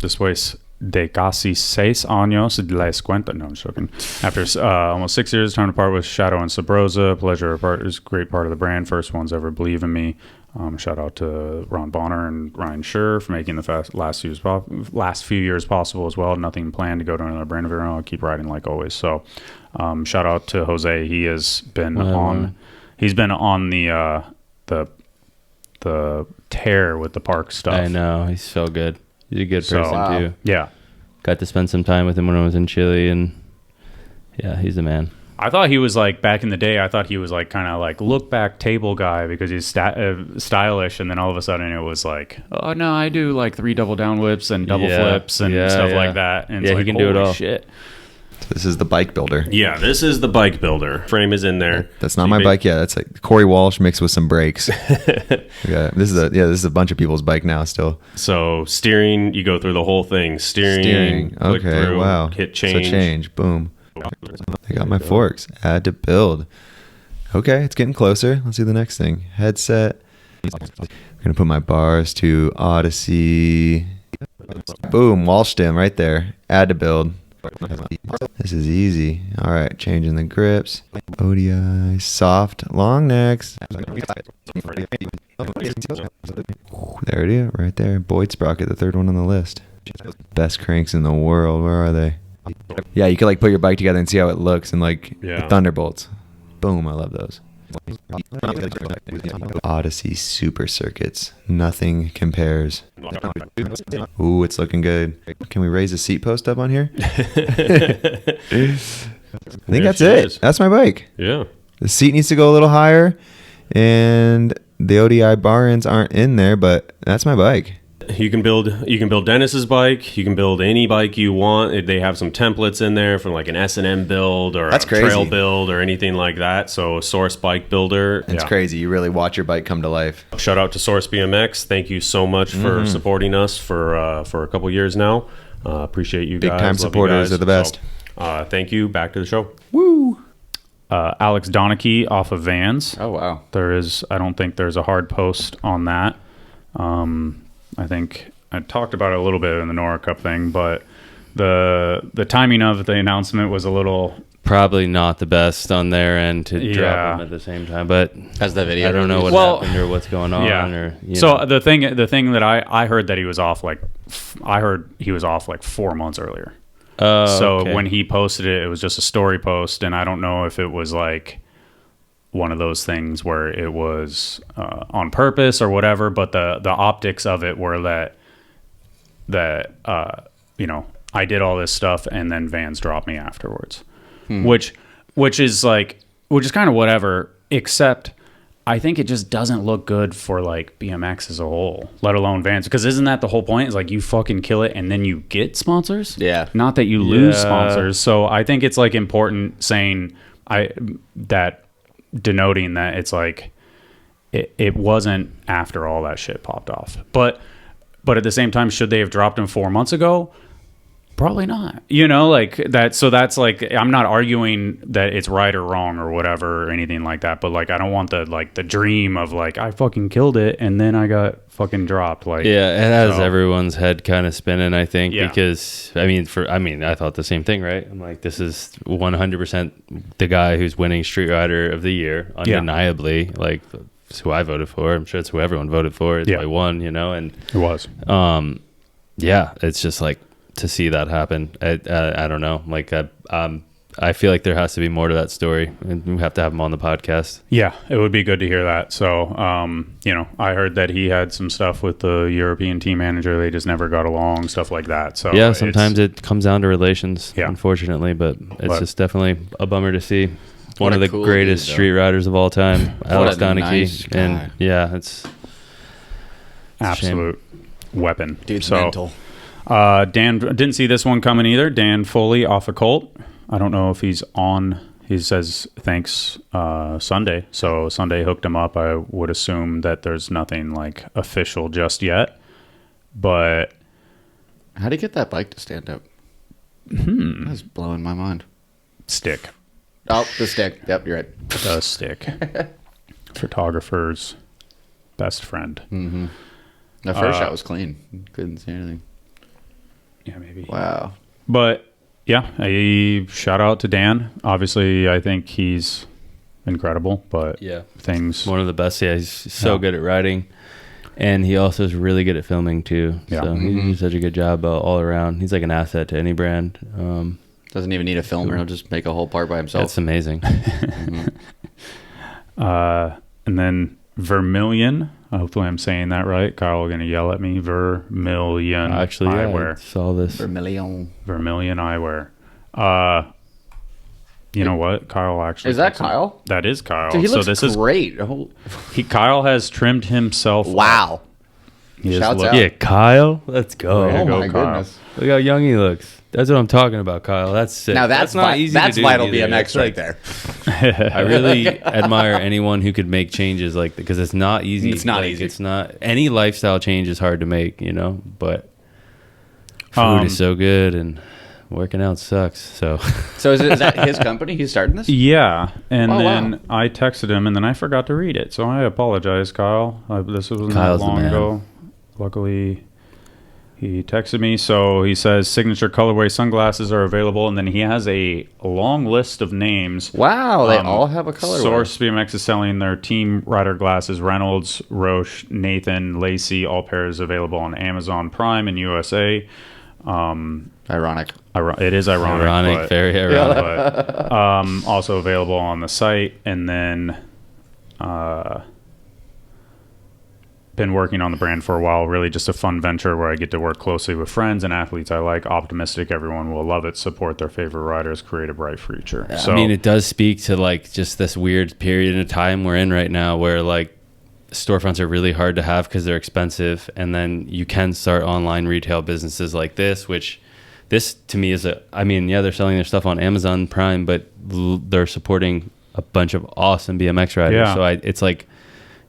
This place de casi 6 años les cuento. No, I'm joking. After almost 6 years, time to part with Shadow and Sabrosa. Pleasure part is a great part of the brand. First ones ever believe in me. Shout out to Ron Bonner and Ryan Scher for making the last few years possible as well. Nothing planned to go to another brand of your own. I'll keep riding like always. So, shout out to Jose. He has been He's been on the tear with the park stuff. I know, he's so good. He's a good person too. Yeah, got to spend some time with him when I was in Chile, and yeah, he's the man. I thought he was like, back in the day, I thought he was like kind of like look back table guy because he's stylish, and then all of a sudden it was like, oh no, I do like 3 double down whips and double flips and stuff like that. And it's he like, can do it all. Shit. This is the bike builder. Yeah, this is the bike builder. Frame is in there. That's not my bike yet. That's like Corey Walsh mixed with some brakes. Yeah, this is a bunch of people's bike now still. So steering, you go through the whole thing. Steering. Click Okay, through, wow. Hit change. So change. Boom. I got my forks. Add to build. Okay, it's getting closer. Let's do the next thing. Headset. I'm gonna put my bars to Odyssey. Boom. Walsh stem right there. Add to build. This is easy. All right, changing the grips. ODI, soft, long necks. There it is, right there. Boyd Sprocket, the third one on the list. Best cranks in the world. Where are they? Yeah, you could like put your bike together and see how it looks, and like the Thunderbolts. Boom, I love those. Odyssey Super Circuits. Nothing compares. Ooh, it's looking good. Can we raise the seat post up on here? I think that's it. That's my bike. Yeah. The seat needs to go a little higher, and the ODI bar ends aren't in there, but that's my bike. You can build Dennis's bike. You can build any bike you want. They have some templates in there for like an S&M build or That's a crazy. trail build or anything like that. So Source Bike Builder. It's crazy. You really watch your bike come to life. Shout out to Source BMX. Thank you so much for supporting us for a couple years now. Appreciate you guys. Big time Love you supporters guys. are the best. So, thank you. Back to the show. Woo! Alex Donachie off of Vans. Oh wow. I don't think there's a hard post on that. I think I talked about it a little bit in the Nora Cup thing, but the timing of the announcement was a little Probably not the best on their end to drop them at the same time, but As the video I don't know what happened or what's going on. Or so the thing that I heard that he was off like 4 months earlier. So when he posted it, it was just a story post, and I don't know if it was like one of those things where it was on purpose or whatever, but the optics of it were that I did all this stuff and then Vans dropped me afterwards, which is kind of whatever, except I think it just doesn't look good for like BMX as a whole, let alone Vans, because isn't that the whole point? Is like you fucking kill it and then you get sponsors, not that you lose sponsors. So I think it's like important saying denoting that it's like it wasn't after all that shit popped off, but at the same time, should they have dropped him 4 months ago? Probably not. Like that. So that's like, I'm not arguing that it's right or wrong or whatever or anything like that, but like I don't want the dream of like I fucking killed it and then I got fucking dropped. Like it has everyone's head kind of spinning, I think, Yeah. because I thought the same thing, right? I'm like, this is 100% the guy who's winning Street Rider of the Year, undeniably. Like it's who I voted for. I'm sure it's who everyone voted for. It's who I won, and it was. It's just like to see that happen. I don't know. Like I feel like there has to be more to that story, and we have to have him on the podcast. Yeah, it would be good to hear that. So, I heard that he had some stuff with the European team manager. They just never got along, stuff like that. So yeah, sometimes it comes down to relations, Yeah. unfortunately, but it's just definitely a bummer to see. One What of a the cool greatest dude, though. street riders of all time, Alex a Donachie. nice guy. And yeah, it's absolute weapon. Dude's so, mental. Dan didn't see this one coming either. Dan Foley off of Colt. I don't know if he's on. He says thanks Sunday. So Sunday hooked him up. I would assume that there's nothing like official just yet. But How do you get that bike to stand up? That's blowing my mind. stick. Oh, the stick. Yep, you're right. The stick. Photographer's best friend. The first shot was clean. Couldn't see anything. Yeah, maybe. Wow. But yeah, a shout out to Dan. Obviously, I think he's incredible, but Yeah. things. One of the best. Yeah, he's so Yeah. good at writing. And he also is really good at filming too. Yeah. So he does such a good job all around. He's like an asset to any brand. Doesn't even need a filmer. He'll just make a whole part by himself. That's amazing. And then Vermilion. Hopefully, I'm saying that right. Kyle going to yell at me. Vermilion Actually, yeah, I eyewear. saw this. Vermilion. Vermilion eyewear. You know what? Kyle actually. Is that fixed it. Kyle? That is Kyle. Dude, he looks so this great. Kyle has trimmed himself. Wow. He is Shouts look- out. Yeah, Kyle. Let's go. Way to Oh go, my Kyle. goodness. Look how young he looks. That's what I'm talking about, Kyle. That's sick. Now that's not easy. That's to do Vital either. BMX That's right like- there. I really admire anyone who could make changes like because it's not easy. It's not Like, easy. It's not any lifestyle change is hard to make, you know. But food is so good and working out sucks. So So is that his company? He's starting this? Yeah, and Oh, then wow. I texted him, and then I forgot to read it. So I apologize, Kyle. This wasn't that Kyle's the long man. ago. Luckily, he texted me. So he says signature colorway sunglasses are available, and then he has a long list of names. Wow, they all have a color. Source BMX is selling their team rider glasses. Reynolds, Roche, Nathan, Lacey, all pairs available on Amazon Prime and USA. Ironic. It is ironic, but- very ironic. but also available on the site. And then been working on the brand for a while. Really just a fun venture where I get to work closely with friends and athletes I like. Optimistic, everyone will love it. Support their favorite riders, create a bright future. So I mean, it does speak to like just this weird period of time we're in right now where like storefronts are really hard to have because they're expensive. And then you can start online retail businesses like this, which this to me is they're selling their stuff on Amazon Prime, but they're supporting a bunch of awesome BMX riders. Yeah. So it's like,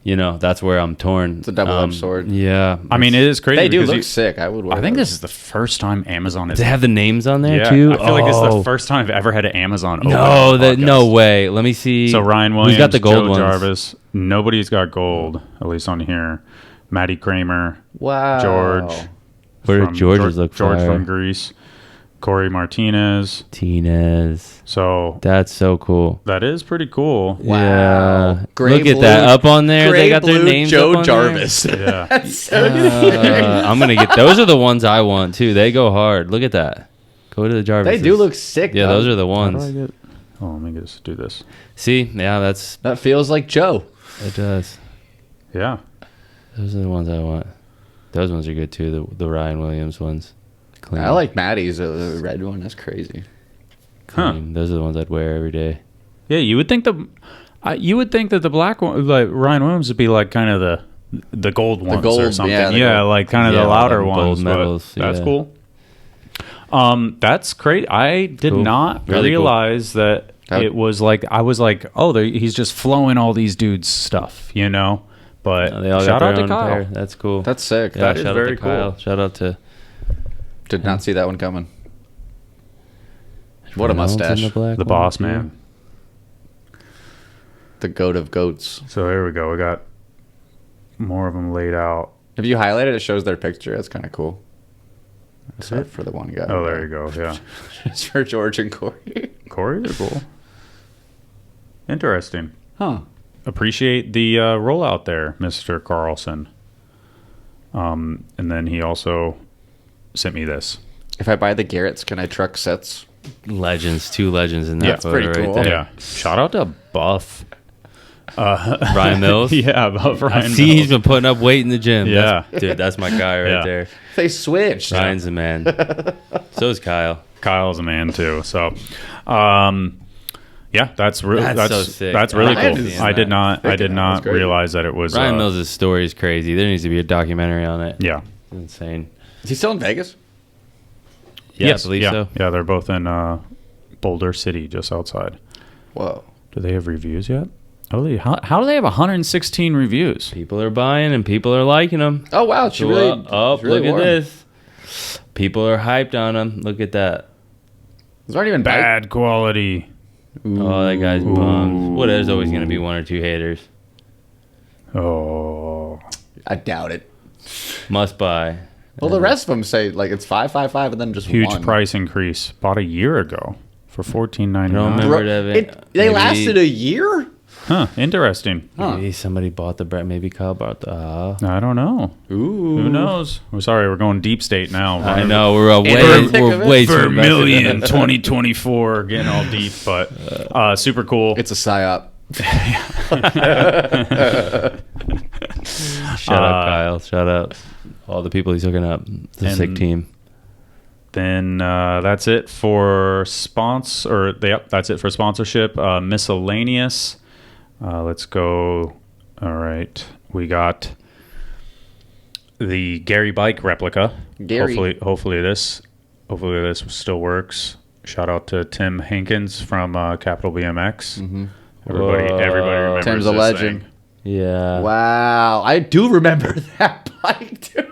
you know, that's where I'm torn. It's a double-edged sword. Yeah. I mean, it is crazy. They do because look sick. I would wear I think those. this is the first time Amazon is. They have the names on there yeah, too. I feel like it's Oh. the first time I've ever had an Amazon. open No, on the no podcast. way. Let me see. So Ryan Williams, Who's got the gold Joe ones? Jarvis. Nobody's got gold, at least on here. Maddie Kramer, Wow. George. Where did from- George's look George fire? from Greece. Corey Martinez. Tinez. So That's so cool. that is pretty cool. Wow. Yeah. Gray Look at blue- that up on there. Gray They got their blue names Joe up on Jarvis. Yeah. There. I'm gonna get those are the ones I want too. They go hard. Look at that. Go to the Jarvis. They do look sick. Yeah, though. those are the How do I ones. get? Oh, let me just do this. See, yeah, That feels like Joe. it does. Yeah. Those are the ones I want. Those ones are good too. The Ryan Williams ones. Clean. I like Maddie's the red one. That's crazy. Clean. Those are the ones I'd wear every day. Yeah, you would think that the black one, like Ryan Williams, would be like kind of the gold ones or gold, something. yeah, Yeah, the gold. like kind of Yeah, the louder gold ones. but medals, That's yeah. cool. That's great. I did Cool. not Really cool. realize that it was like I was like, oh, he's just flowing all these dudes' stuff, you know. But They all shout got out their to own Kyle. pair. That's cool. That's sick. yeah, that is shout out very to Kyle. cool. Shout out to Did not see that one coming. What a Reynolds in mustache. black The one, boss too. man. The goat of goats. So here we go. We got more of them laid out. If you highlight it, it shows their picture. That's kind of cool. Except for the one guy. Oh, there you go. Yeah, It's for George and Corey. Corey, they're cool. Interesting. Huh. Appreciate the rollout there, Mr. Carlson. And then he also sent me this. If I buy the Garretts, can I truck sets? Legends, two legends in that Yeah, it's photo pretty right cool. there. Yeah. Shout out to Buff. Ryan Mills. Yeah, Buff I Ryan see he's Mills. been putting up weight in the gym. Yeah. Dude, that's my guy right Yeah. there. They switched. Ryan's the man. So is Kyle. Kyle's a man too. So, yeah, that's That's that's so sick. that's really Ryan cool. is I did not That's not great. realize that it was Ryan Mills' story is crazy. There needs to be a documentary on it. Yeah. It's insane. Is he still in Vegas? Yeah, Yes, I believe yeah. so. Yeah, they're both in Boulder City, just outside. Whoa. Do they have reviews yet? Oh, how do they have 116 reviews? People are buying and people are liking them. Oh, wow. She So, really, oh, it's really look warm. at this. People are hyped on him. Look at that. Those aren't even bad. Bad quality. Oh, that guy's bummed. Well, there's always going to be one or two haters. Oh, I doubt it. Must buy. Well, the rest of them say like it's 555 and then just Huge one. price increase. Bought a year ago for $14.99. I don't remember that. They Maybe- lasted a year? Huh, interesting. Maybe somebody bought the brand. Maybe Kyle bought the. I don't know. Ooh. Who knows? We're sorry, we're going deep state now. I know we're we're way too Vermilion aggressive. 2024, getting all deep, but super cool. It's a psyop. Shut up, Kyle. Shut up. All the people he's hooking up. It's a sick team. Then that's it for that's it for sponsorship. Miscellaneous. Let's go. All right, we got the Gary bike replica. Gary. Hopefully this still works. Shout out to Tim Hankins from Capital BMX. Mm-hmm. Everybody remembers Tim's a this legend. thing. Yeah. Wow. I do remember that bike, too.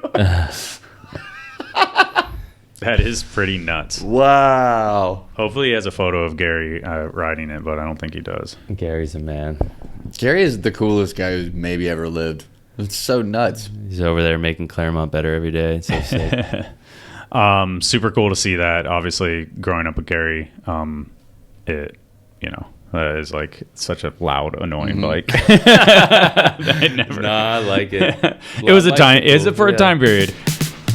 That is pretty nuts. Wow. Hopefully he has a photo of Gary riding it, but I don't think he does. Gary's a man. Gary is the coolest guy who's maybe ever lived. It's so nuts. He's over there making Claremont better every day. It's so sick. Super cool to see that. Obviously, growing up with Gary, it is like such a loud, annoying bike. I never. Nah, I like it. It was a time. Is it for a time period?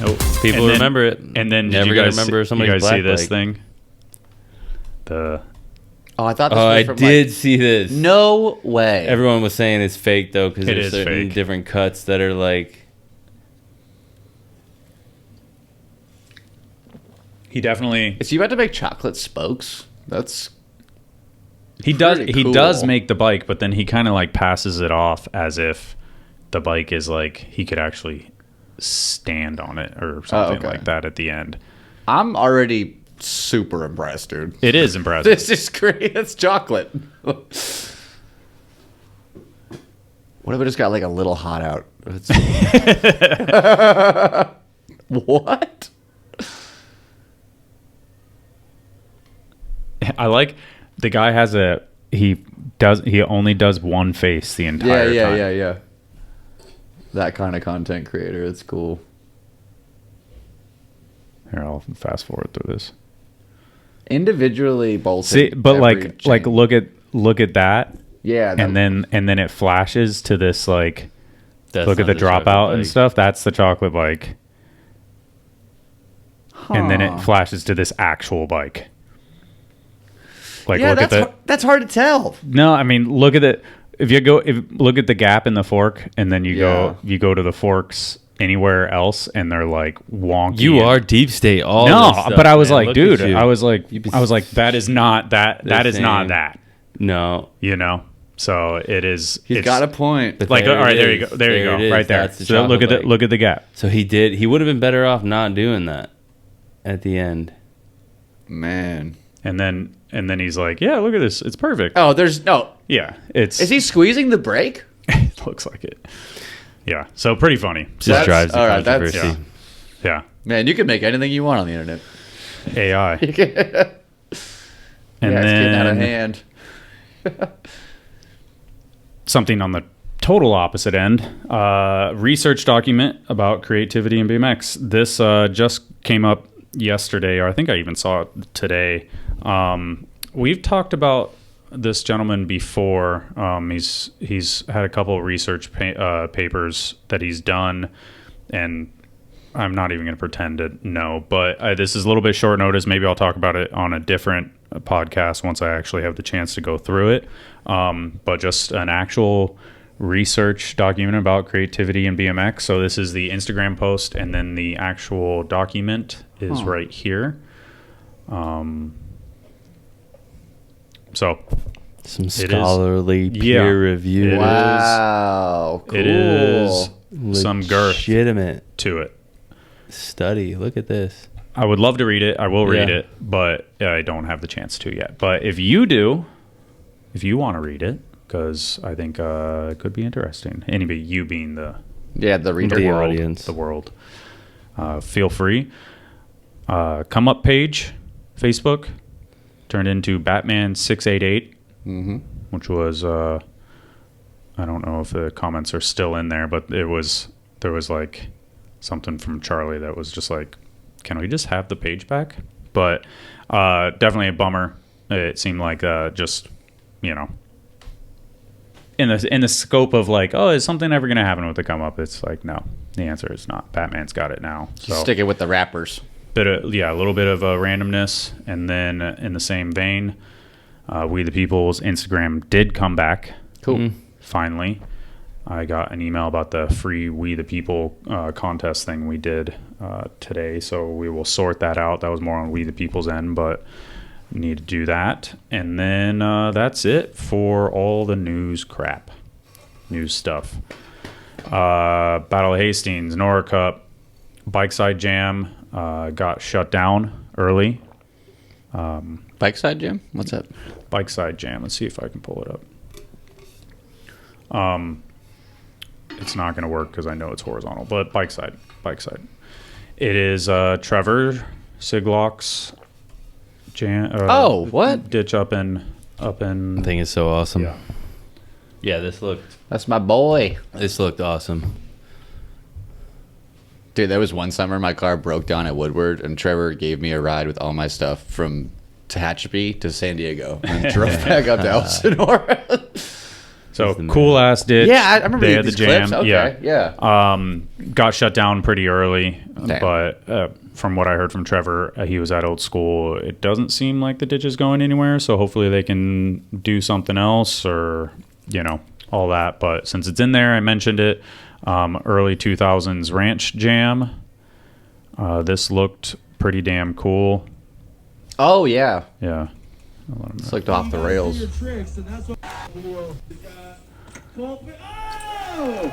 Nope. People And then- remember it. And then did Never you gonna guys remember you somebody's guys see black this bike. thing? The Oh, I thought this Oh, was I from, did like, see this. no way. Everyone was saying it's fake though, because It there's is certain fake. different cuts that are like. he definitely Is he about to make chocolate spokes? That's he does pretty he does cool. make the bike, but then he kind of like passes it off as if the bike is like he could actually stand on it or something okay. like that at the end. I'm already super impressed, dude. It is impressive. This is great. It's chocolate. What if it just got like a little hot out? What? I like the guy has he only does one face the entire time. Yeah. That kind of content creator. It's cool. Here, I'll fast forward through this. Individually bolted. See, but every like chain. look at that, Yeah. that- and then it flashes to this like That's look at not the chocolate dropout and bike. stuff. That's the chocolate bike, and then it Huh. flashes to this actual bike. Like yeah, look at the that's hard to tell. no, I mean look at it. If look at the gap in the fork, and then you go to the forks anywhere else, and they're like wonky. You and- are deep state. All no, this stuff, but I was man. like, Look dude, at you. I was like, You be- that is not that. The That is not same. that. No, You know. So it is. He's it's- got a point. But like there all right, it there you is. go, there you There go, it is. right there. That's the So look at chocolate bike. look at the gap. so he would have been better off not doing that at the end. Man. And then he's like, yeah, look at this, it's perfect. Oh, there's no. Yeah, it's. Is he squeezing the brake? It looks like it. Yeah, so pretty funny. Just That's- drives the all right, that's- controversy. Yeah, Man, you can make anything you want on the internet. AI. And Yeah, it's getting out of hand. something on the total opposite end, research document about creativity in BMX. This just came up yesterday, or I think I even saw it today. We've talked about this gentleman before. He's had a couple of research papers that he's done, and I'm not even going to pretend to know, but this is a little bit short notice. Maybe I'll talk about it on a different podcast once I actually have the chance to go through it. But just an actual research document about creativity in BMX. So this is the Instagram post, and then the actual document is right here. So Some is. scholarly Yeah. peer review. It is. Wow. Cool. it is some girth Legitimate to it. study. Look at this. I would love to read it. I will read Yeah. it, but I don't have the chance to yet. But if you do, if you want to read it, because I think it could be interesting. Anybody, you being the Yeah, the reader. The world, audience. the world, feel free. Come up page, Facebook, turned into Batman688, which was I don't know if the comments are still in there, but there was like something from Charlie that was just like, can we just have the page back? But definitely a bummer. It seemed like just, you know, in the scope of like, oh, is something ever going to happen with the come up? It's like, no, the answer is not. Batman's got it now. So Stick it with the rappers. a little bit of randomness. And then in the same vein, We the People's Instagram did come back. Cool. Finally. I got an email about the free We the People contest thing we did today, so we will sort that out. That was more on We the People's end, but need to do that. And then that's it for all the news stuff. Battle of Hastings, Nora Cup, Bike Side Jam got shut down early. Bike Side Jam? What's that? Bike Side Jam. Let's see if I can pull it up. It's not going to work because I know it's horizontal, but bike side. It is Trevor Siglock's jam. What? Ditch up in. I think it's so awesome. Yeah. Yeah, That's my boy. this looked awesome. Dude, there was one summer my car broke down at Woodward, and Trevor gave me a ride with all my stuff from Tehachapi to San Diego and drove back up to Elsinore. So cool ass ditch. Yeah, I remember they had the these jam. clips. Okay, yeah. Got shut down pretty early, Damn. but from what I heard from Trevor, he was at Old School. It doesn't seem like the ditch is going anywhere, so hopefully they can do something else or, you know, all that. But since it's in there, I mentioned it. Early 2000s Ranch Jam. This looked pretty damn cool. Oh, yeah. Yeah. It's like off the rails.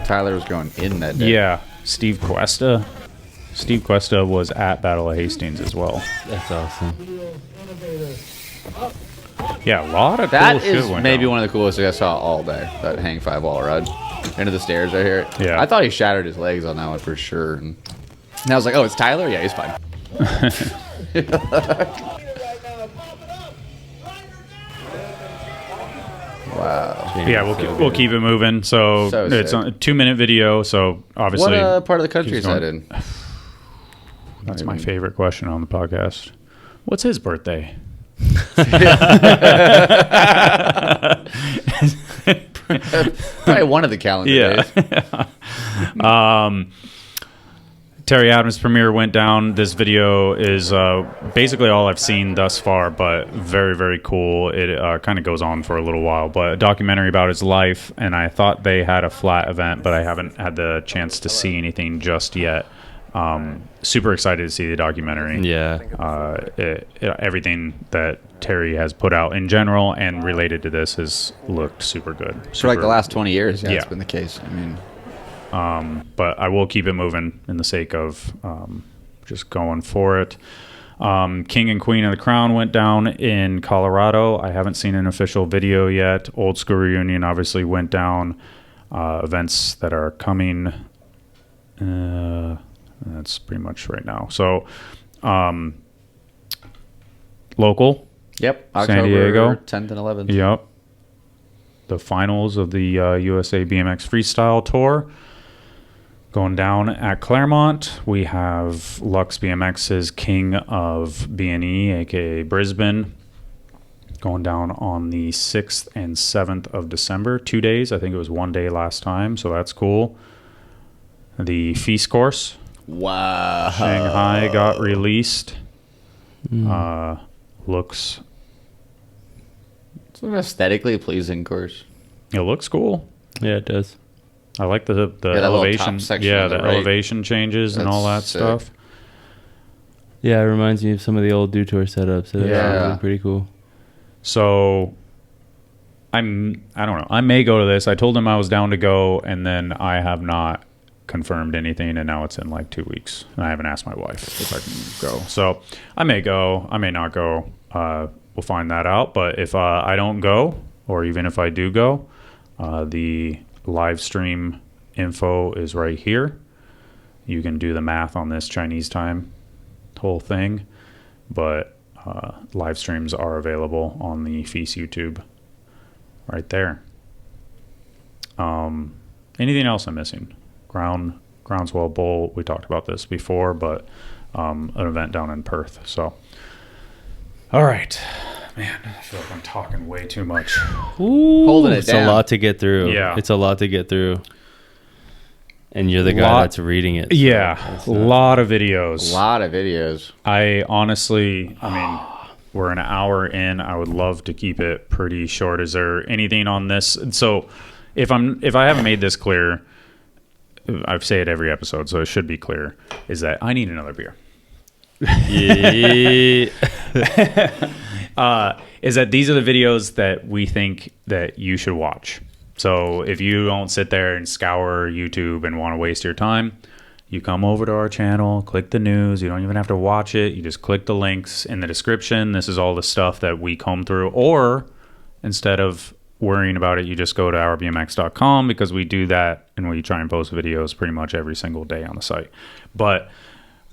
Tyler was going in that day. Yeah. Steve Cuesta. Steve Cuesta was at Battle of Hastings as well. That's awesome. Yeah, a lot of That cool shit is went maybe down. one of the coolest things I saw all day. That hang 5-wall ride into the stairs right here. Yeah. I thought he shattered his legs on that one for sure. And I was like, oh, it's Tyler? Yeah, he's fine. Wow. Yeah, we'll keep it moving. So it's sick. a 2-minute video. So obviously, What part of the country is keeps that going. in? That's my favorite question on the podcast. What's his birthday? Probably one of the calendar days. Terry Adams' premiere went down. This video is basically all I've seen thus far, but very, very cool. It kind of goes on for a little while, but a documentary about his life, and I thought they had a flat event, but I haven't had the chance to see anything just yet. Super excited to see the documentary. Yeah. Everything that Terry has put out in general and related to this has looked super good. For like the last 20 years, yeah, Yeah. it's been the case. I mean, but I will keep it moving in the sake of just going for it. King and Queen of the Crown went down in Colorado. I haven't seen an official video yet. Old School Reunion obviously went down. Events that are coming. That's pretty much right now. So, local. yep. San October Diego. 10th and 11th. Yep. The finals of the USA BMX Freestyle Tour going down at Claremont. We have Lux BMX's King of B&E, aka Brisbane, going down on the 6th and 7th of December. 2 days. I think it was 1 day last time, so that's cool. The Feast Course, Wow. Shanghai, got released. Looks It's an aesthetically pleasing course. It looks cool. Yeah, it does. I like the that little elevation. top section Yeah, on the the right. elevation changes and all that That's sick. stuff. Yeah, it reminds me of some of the old Do Tour setups. So Yeah. that's pretty cool. So I don't know. I may go to this. I told him I was down to go, and then I have not confirmed anything, and now it's in like 2 weeks. And I haven't asked my wife if I can go. So I may go. I may not go. We'll find that out. But if I don't go, or even if I do go, the live stream info is right here. You can do the math on this Chinese time whole thing, but live streams are available on the Feast YouTube right there. Anything else I'm missing? Ground Groundswell Bowl. We talked about this before, but an event down in Perth. So, all right, man, I feel like I'm talking way too much. Holding it It's down. a lot to get through. Yeah. It's a lot to get through. And you're the guy Lot- that's reading it. so Yeah, it's a not- lot of videos. A lot of videos. I honestly, I mean, we're an hour in. I would love to keep it pretty short. Is there anything on this? So, if I haven't made this clear, I say it every episode, so it should be clear. Is that I need another beer? Yeah. Is that these are the videos that we think that you should watch. So if you don't sit there and scour YouTube and want to waste your time, you come over to our channel, click the news. You don't even have to watch it. You just click the links in the description. This is all the stuff that we comb through. Or instead of worrying about it, you just go to ourbmx.com, because we do that and we try and post videos pretty much every single day on the site. But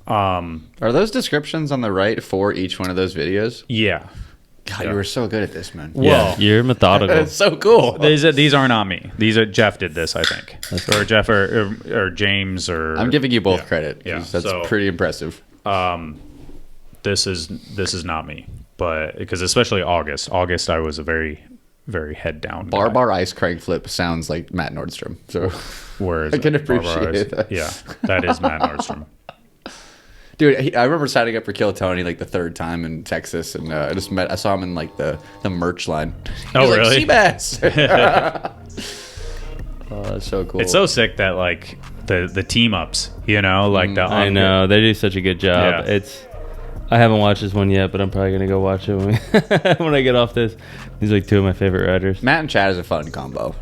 Are those descriptions on the right for each one of those videos? yeah. God, you were so good at this, man. Yeah, you're methodical. That's so cool. These are not me. These are Jeff did this, I think, or Jeff or James or. I'm giving you both Yeah. credit. Yeah, 'Cause that's so- pretty impressive. This is not me, but because especially August, I was a very head down guy. Bar ice crank flip sounds like Matt Nordstrom. So, Whereas I can Barbara appreciate Ice- that. Yeah, that is Matt Nordstrom. dude, I remember signing up for Kill Tony like the third time in Texas, and I saw him in like the merch line. He Oh, was really? Like, Seabass. Oh, that's so cool. It's so sick that like the team ups, like the I know they do such a good job. Yeah. I haven't watched this one yet, but I'm probably gonna go watch it when I get off this. These are like two of my favorite writers. Matt and Chad is a fun combo.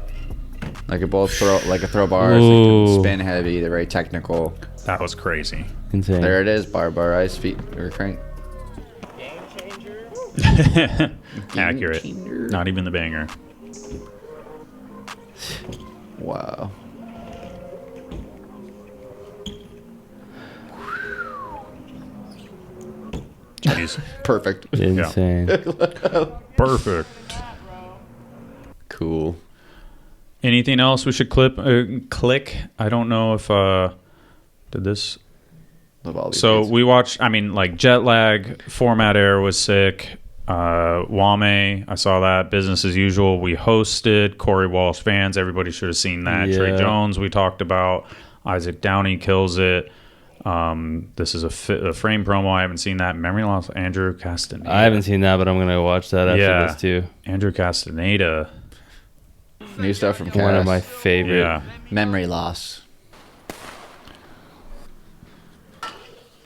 Like both throw bars, Ooh. they can spin heavy. They're very technical. That was crazy. Insane. There it is, bar ice feet or crank. Accurate. changer. Not even the banger. Wow. Jeez. Perfect. Insane. Perfect. Cool. Anything else we should click? I don't know if did this. Love all these So things. we watched. I mean, like Jet Lag, Format Air was sick. Wame, I saw that. Business as Usual, we hosted. Corey Walsh fans, everybody should have seen that. Trey Yeah. Jones, we talked about. Isaac Downey kills it. This is a frame promo. I haven't seen that. Memory Loss, Andrew Castaneda. I haven't seen that, but I'm gonna watch that after Yeah. this too. Andrew Castaneda. New stuff from One of Cass. my favorite. Yeah. Memory loss.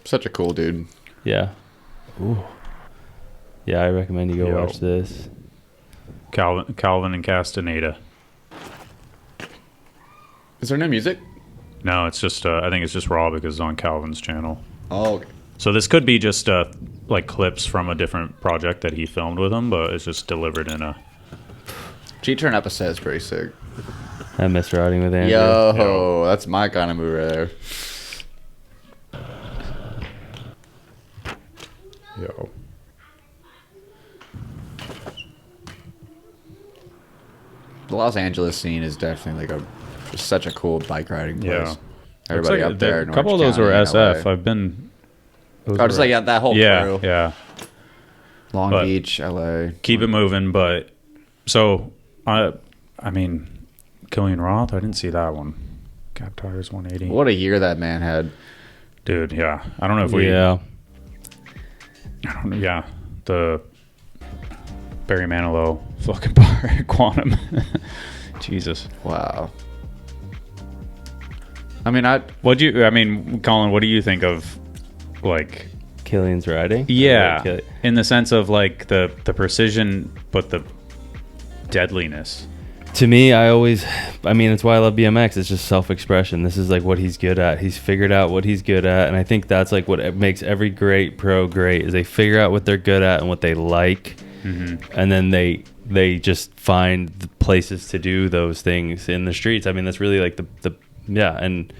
Such a cool dude. Yeah. Ooh. Yeah, I recommend you go Yo. watch this. Calvin and Castaneda. Is there no music? No, it's just I think it's just raw because it's on Calvin's channel. Oh, okay. So this could be just like clips from a different project that he filmed with him, but it's just delivered in a. G-Turn episode is pretty sick. I miss riding with Andrew. Yo, that's my kind of move right there. Yo. The Los Angeles scene is definitely like just such a cool bike riding place. Yeah. Everybody Looks like up there. A in couple of Orange those were County, SF. LA. I've been. those Oh, just were- like that whole yeah, crew. yeah. Long But- Beach, LA. Keep it moving, but so I mean, Killian Roth. I didn't see that one. Cap tires 180. What a year that man had. Dude, yeah. I don't know if we. Yeah. I don't know. Yeah, the Barry Manilow fucking bar quantum. Jesus. Wow. I mean, Colin, what do you think of like Killian's riding. yeah, in the sense of like the precision but the deadliness. To me, it's why I love BMX. It's just self-expression. This is like what he's good at. He's figured out what he's good at, and I think that's like what makes every great pro great is they figure out what they're good at and what they like, and then they just find the places to do those things in the streets. I mean, that's really like the yeah, and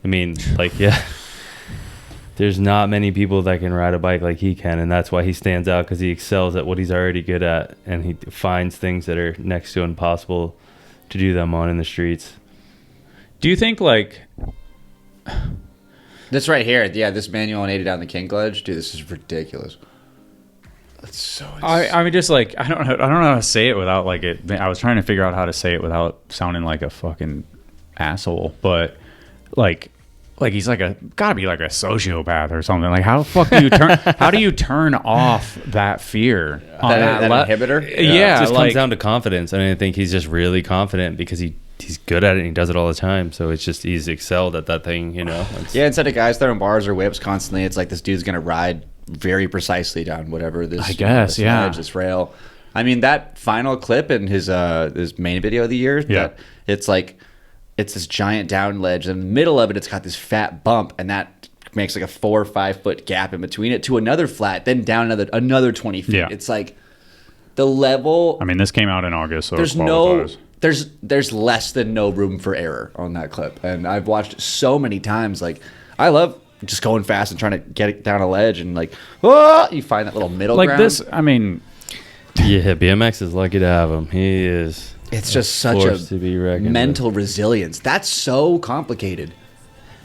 I mean, like, yeah. There's not many people that can ride a bike like he can, and that's why he stands out, because he excels at what he's already good at, and he finds things that are next to impossible to do them on in the streets. Do you think like This right here, yeah, this manual 180 down the kink ledge, dude, this is ridiculous. That's so. I mean, just like I don't know how to say it without like it. I was trying to figure out how to say it without sounding like a fucking asshole, but like he's like gotta be like a sociopath or something. Like how the fuck do you turn? How do you turn off that fear? On that inhibitor? Yeah, It just like, comes down to confidence. I mean, I think he's just really confident because he's good at it and he does it all the time. So it's just he's excelled at that thing, you know. Yeah, instead of guys throwing bars or whips constantly, it's like this dude's gonna ride very precisely down whatever this. I guess, this yeah. ledge, this rail. I mean, that final clip in his main video of the year. Yeah. That it's like it's this giant down ledge. In the middle of it, it's got this fat bump, and that makes like a 4 or 5 foot gap in between it to another flat, then down another 20 feet. Yeah. It's like the level. I mean, this came out in August, so There's it qualifies. there's less than no room for error on that clip, and I've watched it so many times. Like I love just going fast and trying to get it down a ledge, and like you find that little middle like ground. this. I mean, Yeah, BMX is lucky to have him. He is. It's just such force a to be reckoned mental resilience. That's so complicated.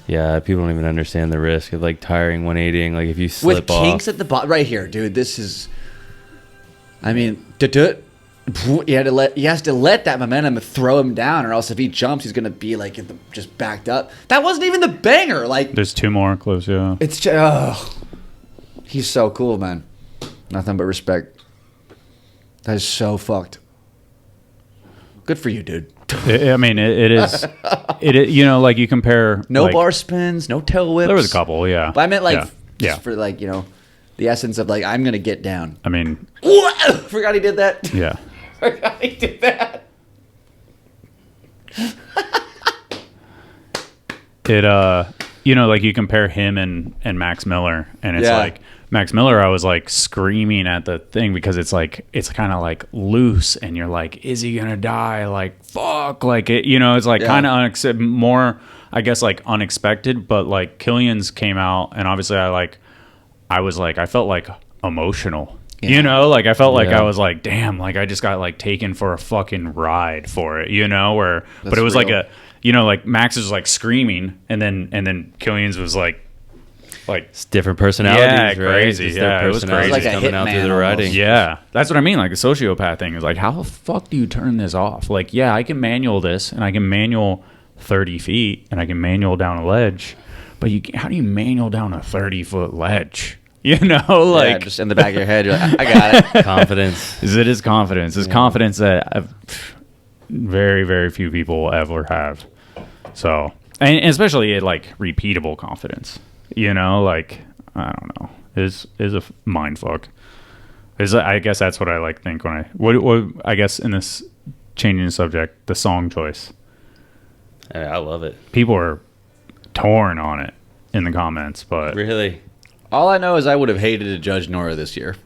Yeah, people don't even understand the risk of like tiring 180ing. Like if you slip With kinks off, at the bottom, right here, dude. This is. I mean, he has to let that momentum throw him down, or else if he jumps, he's gonna be like just backed up. That wasn't even the banger. Like there's 2 more clips. Yeah, it's just, he's so cool, man. Nothing but respect. That is so fucked. Good for you, dude. I mean, it is. You know, like you compare. No like, bar spins, no tail whips. There was a couple, yeah. But I meant like, yeah. just for like, you know, the essence of like, I'm gonna get down. I mean, Forgot he did that. yeah. Forgot he did that. You know, like you compare him and Max Miller, and it's Yeah. like Max Miller, I was like screaming at the thing because it's like it's kind of like loose, and you're like, is he gonna die? Like fuck, like it, you know, it's like Yeah. kind of more, I guess, like unexpected. But like Killian's came out, and obviously I felt like emotional. Yeah. You know, like I felt like Yeah. I was like, damn, like I just got like taken for a fucking ride for it, you know, but That's it was like real. you know, like Max was like screaming, and then Killian's was like it's different personalities. Yeah, right? crazy. Just Yeah, their it was personalities crazy. Like a coming out through hitman the almost. riding. yeah, that's what I mean. Like the sociopath thing is like, how the fuck do you turn this off? Like, yeah, I can manual this, and I can manual 30 feet, and I can manual down a ledge, but how do you manual down a 30-foot ledge? You know, like Yeah, just in the back of your head, you're like, I got it. Confidence. it is confidence. It's confidence that very, very few people ever have. So, and especially like repeatable confidence. You know, like I don't know, is a mind fuck. I guess that's what I like think when what I guess in this changing the subject, the song choice. I love it. People are torn on it in the comments, but Really. All I know is I would have hated to judge Nora this year.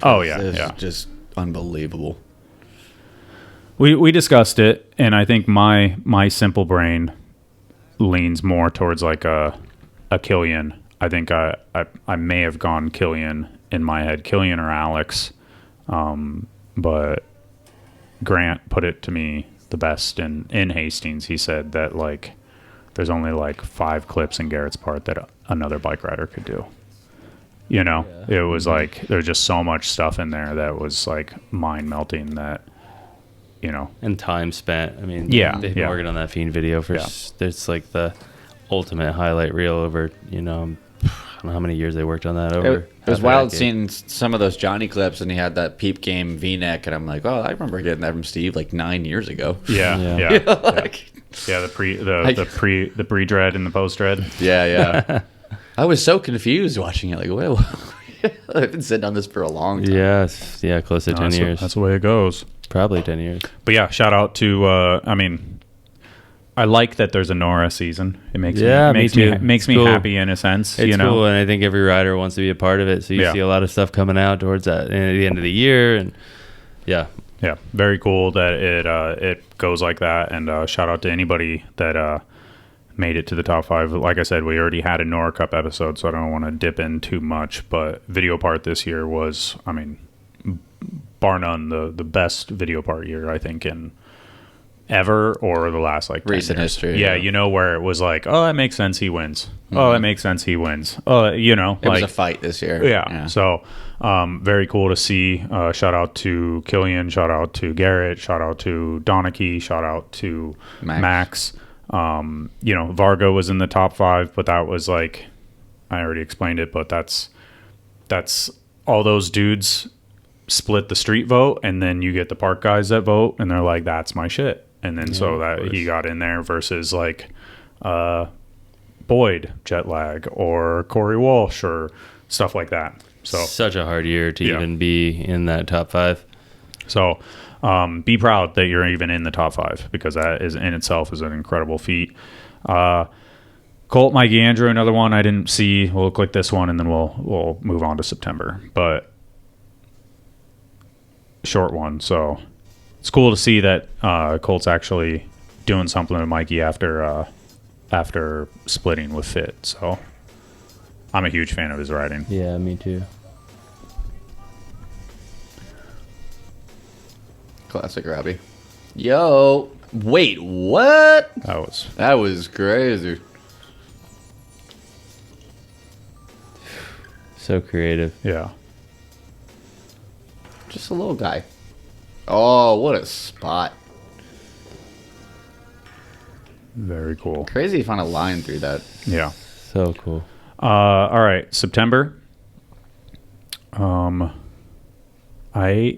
oh yeah, This yeah. is just unbelievable. We discussed it, and I think my simple brain leans more towards like a Killian. I think I may have gone Killian in my head, Killian or Alex, but Grant put it to me the best in Hastings. He said that like there's only like 5 clips in Garrett's part that another bike rider could do. You know, it was like there's just so much stuff in there that was like mind melting that, you know. And time spent. I mean, Yeah, they've been yeah. working on that Fiend video for. Yeah. It's like the ultimate highlight reel over. You know, I don't know how many years they worked on that over. It was half a wild decade. seeing some of those Johnny clips, and he had that Peep Game V-neck, and I'm like, oh, I remember getting that from Steve like 9 years ago. Yeah, Yeah. yeah, Like, yeah. The pre dread and the post dread. yeah. I was so confused watching it. Like, whoa. I've been sitting on this for a long time. Yeah, close to 10 years. That's the way it goes. Probably 10 years. But yeah, shout out to. I mean, I like that there's a Nora season. It makes Yeah, me me too. makes It's me cool. happy in a sense. It's you know, cool, and I think every rider wants to be a part of it. So you Yeah. see a lot of stuff coming out towards that at the end of the year, and yeah, yeah, very cool that it goes like that. And shout out to anybody that made it to the top 5. Like I said, we already had a Nora Cup episode, so I don't want to dip in too much. But video part this year was, I mean, bar none, the best video part year I think in ever or the last like 10 Recent years. history, Yeah, yeah. you know, where it was like, oh, that makes sense, he wins. Oh, that makes sense, he wins. Oh, you know, It like was a fight this year. yeah. So very cool to see. Shout out to Killian. Shout out to Garrett. Shout out to Donachie. Shout out to Max. You know, Vargo was in the top 5, but that was like, I already explained it, but that's all those dudes split the street vote, and then you get the park guys that vote, and they're like, that's my shit. And then so that he got in there versus like Boyd jet lag or Corey Walsh or stuff like that. So Such a hard year to even be in that top 5. So be proud that you're even in the top 5, because that is in itself is an incredible feat. Colt, Mikey, Andrew, another one I didn't see. We'll click this one and then we'll move on to September. But short one. So it's cool to see that Colt's actually doing something with Mikey after splitting with Fit. So I'm a huge fan of his riding. Yeah, me too. Classic Robbie. Yo, wait, what? That was crazy. So creative. yeah. Just a little guy. Oh, what a spot. Very cool. Crazy he found a line through that. Yeah. So cool. All right, September.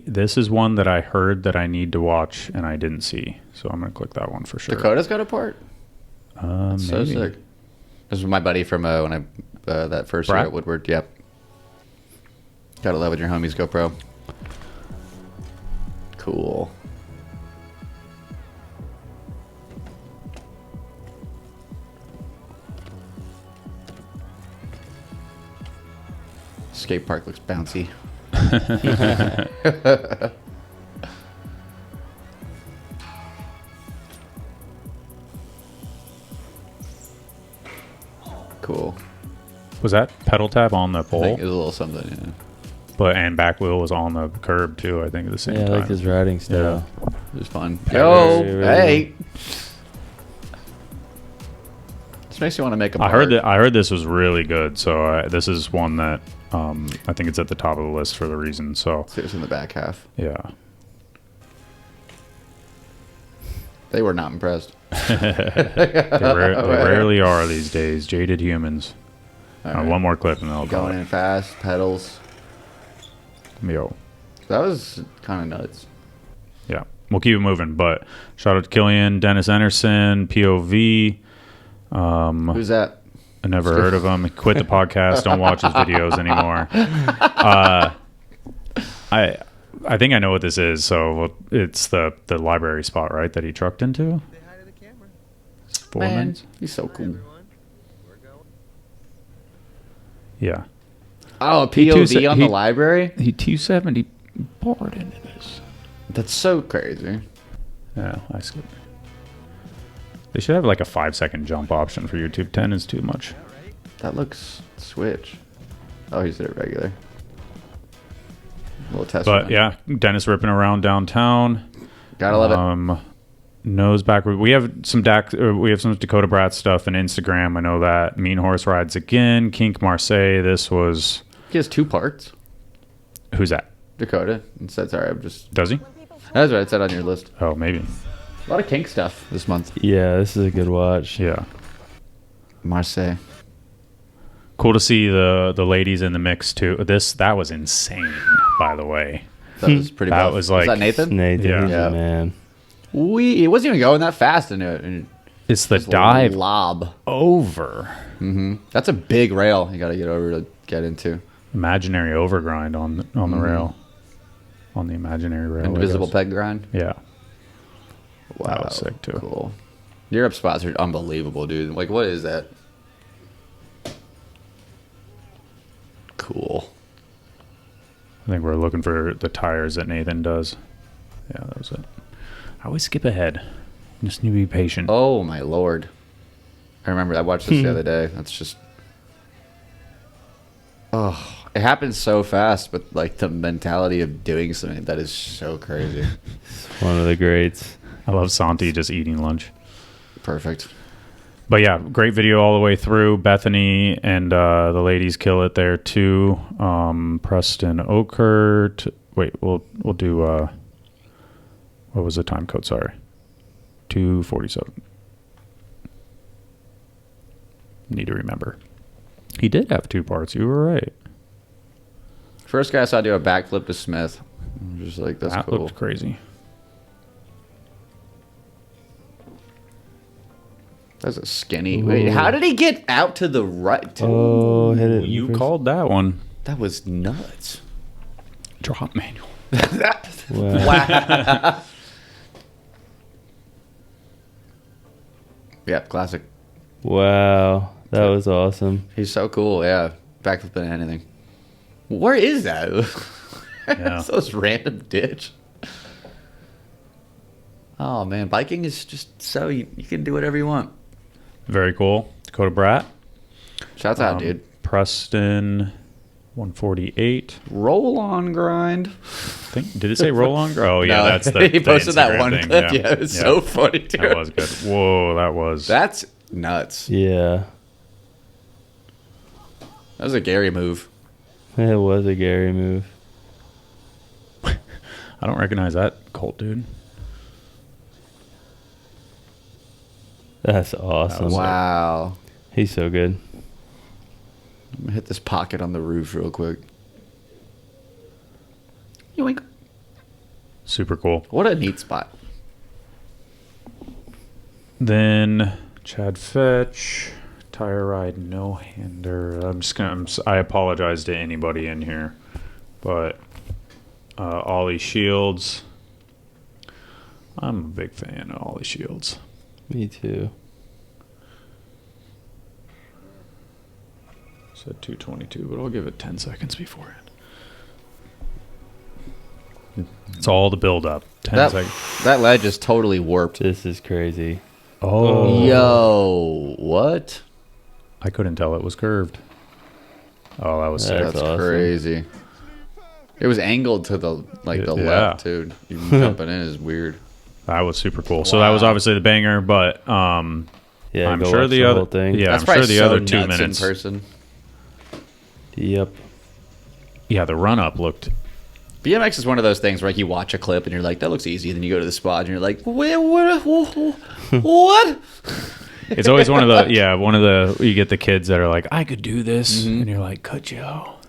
This is one that I heard that I need to watch and I didn't see, so I'm gonna click that one for sure. Dakota's got a part. So Maybe. sick. This was my buddy from when I that first year Brad? at Woodward. Yep. Gotta love when your homies go pro. Cool. Skate park looks bouncy. Cool. Was that pedal tab on the I pole? think it was a little something, yeah. But and back wheel was on the curb too, I think, at the same Yeah, I time. like his riding style. It was fun. Yeah, Yo, very, very hey. This makes you want to make a I part. heard this was really good, so this is one that I think it's at the top of the list for the reason. So See, it was in the back half. yeah. They were not impressed. They rarely are these days. Jaded humans. All right. One more clip and then I'll Going go. in fast, pedals. Yo. That was kind of nuts. Yeah. We'll keep it moving. But shout out to Killian, Dennis Anderson, POV. Who's that? I never heard of him. He quit the podcast. Don't watch his videos anymore. I think I know what this is. So it's the library spot, right? That he trucked into. Say hi to the camera. 4 Man, minutes. he's so cool. Everyone, we're going. Yeah. Oh, a He POV on the he- library? He 270 bored into this. That's so crazy. Yeah, I skipped. They should have like a 5-second jump option for YouTube. 10 is too much. That looks switch. Oh, he's there regular. Little test. But run. yeah, Dennis ripping around downtown. Gotta love it. Nose backward. We have some Dakota Brat stuff on Instagram. I know that. Mean Horse rides again. Kink Marseille. This was He has 2 parts. who's that? Dakota. It said, sorry, I'm just. Does he? That's what it said on your list. Oh, maybe. A lot of kink stuff this month. Yeah, this is a good watch. Yeah. Marseille. Cool to see the ladies in the mix too. That was insane, by the way. That was pretty That buff. was like- that Nathan? Nathan, Yeah. he's Yeah. a man. It wasn't even going that fast into it. And It's the just dive lob. over. That's a big rail you got to get over to get into. Imaginary overgrind on the rail. On the imaginary rail. I Invisible guess. peg grind. Yeah. Wow. That was sick, too. Cool. Europe spots are unbelievable, dude. Like, what is that? Cool. I think we're looking for the tires that Nathan does. Yeah, that was it. I always skip ahead. Just need to be patient. Oh, my lord. I remember I watched this the other day. That's just... Oh, it happens so fast, but, like, the mentality of doing something, that is so crazy. One of the greats. I love Santi just eating lunch. Perfect. But yeah, great video all the way through. Bethany and the ladies kill it there too. Preston Okert. Wait, we'll do. What was the time code? Sorry, 2:47. Need to remember. He did have 2 parts. You were right. First guy I saw do a backflip to Smith. I'm just like, that's That cool. looked crazy. That's a skinny. Wait, how did he get out to the right? Oh, hit it. You called that one. That was nuts. Drop manual. Wow. Yeah, classic. Wow. That was awesome. He's so cool. Yeah, backflipping anything. Where is that? Yeah. It's those random ditch. Oh man, biking is just so you can do whatever you want. Very cool. Dakota Brat. Shouts out, dude. Preston 148. Roll on grind. Did it say roll on? Oh yeah, No, that's the he posted that Instagram one thing. clip. Yeah, it was so funny, dude. That was good. Whoa, that was. That's nuts. Yeah. That was a Gary move. It was a Gary move. I don't recognize that Colt dude. That's awesome. was- Wow. He's so good. I'm gonna hit this pocket on the roof real quick. Yoink. Super cool. What a neat spot. Then Chad Fetch, tire ride no hander. I apologize to anybody in here, but Ollie Shields. I'm a big fan of Ollie Shields. Me too. Said 222, but I'll give it 10 seconds beforehand. It's all the build up. 10 seconds. That ledge is totally warped. This is crazy. Oh, Yo, what? I couldn't tell it was curved. Oh, that was sick. That's That's awesome. crazy. It was angled to the Yeah. left too. Even jumping in is weird. That was super cool. So that was obviously the banger, but Yeah, I'm go sure watch the whole other thing. Yeah, That's I'm sure probably the so other 2 nuts minutes. in person. Yep. Yeah, the run up looked. BMX is one of those things where like you watch a clip and you're like, that looks easy. Then you go to the spot and you're like, what? It's always one of the you get the kids that are like, I could do this, and you're like, could you?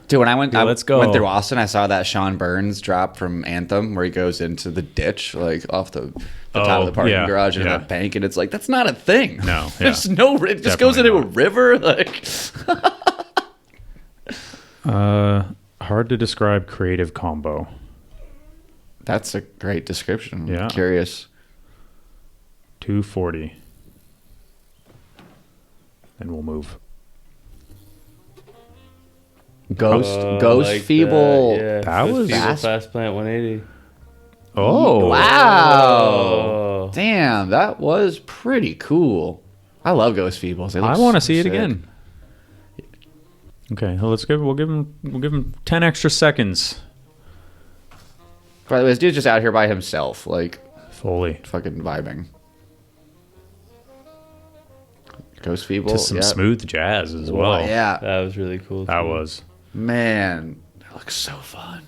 Dude, when I went, Yeah, let's go. went through Austin, I saw that Sean Burns drop from Anthem where he goes into the ditch, like off the top of the parking garage into yeah. a bank, and it's like that's not a thing. No, yeah. There's no. It just goes into Definitely a river. Like, Hard to describe creative combo. that's a great description. Yeah. I'm curious. 240. And we'll move. Ghost like Feeble. That, That Ghost was- Feeble Fast Plant 180. Oh, Wow. Oh. Damn, that was pretty cool. I love Ghost Feebles. They look I want to so see it sick. again. Okay, well, we'll give him 10 extra seconds. By the way, this dude's just out here by himself, like Fully. fucking vibing. Ghost Feeble. To some yep. smooth jazz as well. Yeah. That was really cool. That too. was. Man, that looks so fun.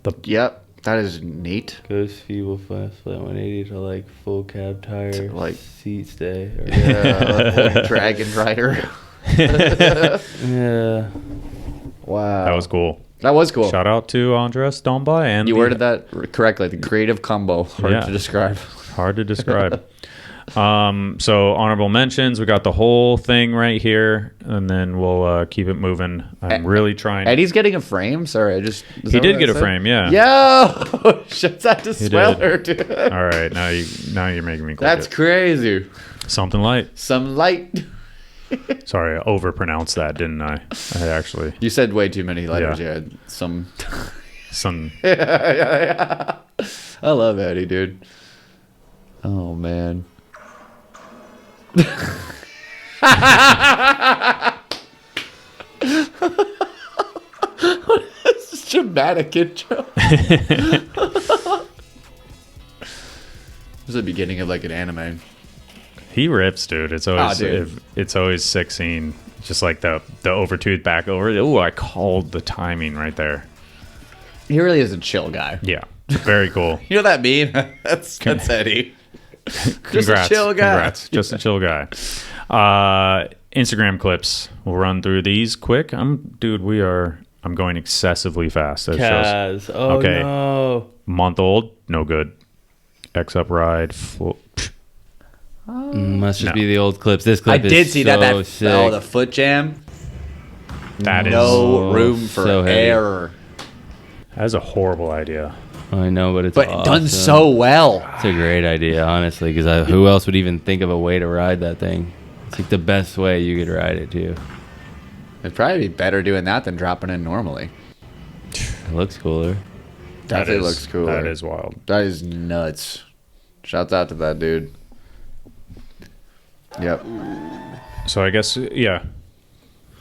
The- Yep, that is neat. Ghost Feeble Fast Plant 180 to like full cab tire, Like- seat stay. Or, Yeah, like Dragon Rider. yeah. Wow, That was cool. That was cool. Shout out to Andres Domba and You the- worded that correctly. The creative combo, hard Yeah. to describe. Hard to describe. So honorable mentions. We got the whole thing right here, and then we'll keep it moving. I'm really trying. Eddie's getting a frame. Sorry, I just. is He that did what get I a said? frame, yeah. Yo, shouts out to He Sweller, dude. All right, now you're making me. Click That's it. crazy. Something light. Some light. Sorry, I overpronounced that, didn't I? I actually You said way too many letters. Yeah. Yeah, some. some. I love Eddie, dude. Oh man. What is this dramatic intro? This is the beginning of like an anime. He rips, dude. It's always dude. it's always sick scene. Just like the over tooth back over. Oh, I called the timing right there. He really is a chill guy. Yeah, very cool. You know that meme? that's Eddie. Congrats, Just a chill guy. Congrats. Just a chill guy. Instagram clips. We'll run through these quick. I'm going excessively fast. That shows. Kaz. Oh Okay. no. Month old, no good. X up ride. Must just No. be the old clips. This I clip is did see so that. sick. Oh, the foot jam. That is No room for so heavy. error. that is a horrible idea. I know, but it's But awesome. done so well. It's a great idea, honestly, because who else would even think of a way to ride that thing? It's like the best way you could ride it too. It'd probably be better doing that than dropping in normally. It looks cooler. Definitely That is- looks cooler. That is wild. That is nuts. Shouts out to that dude. Yep. So I guess yeah.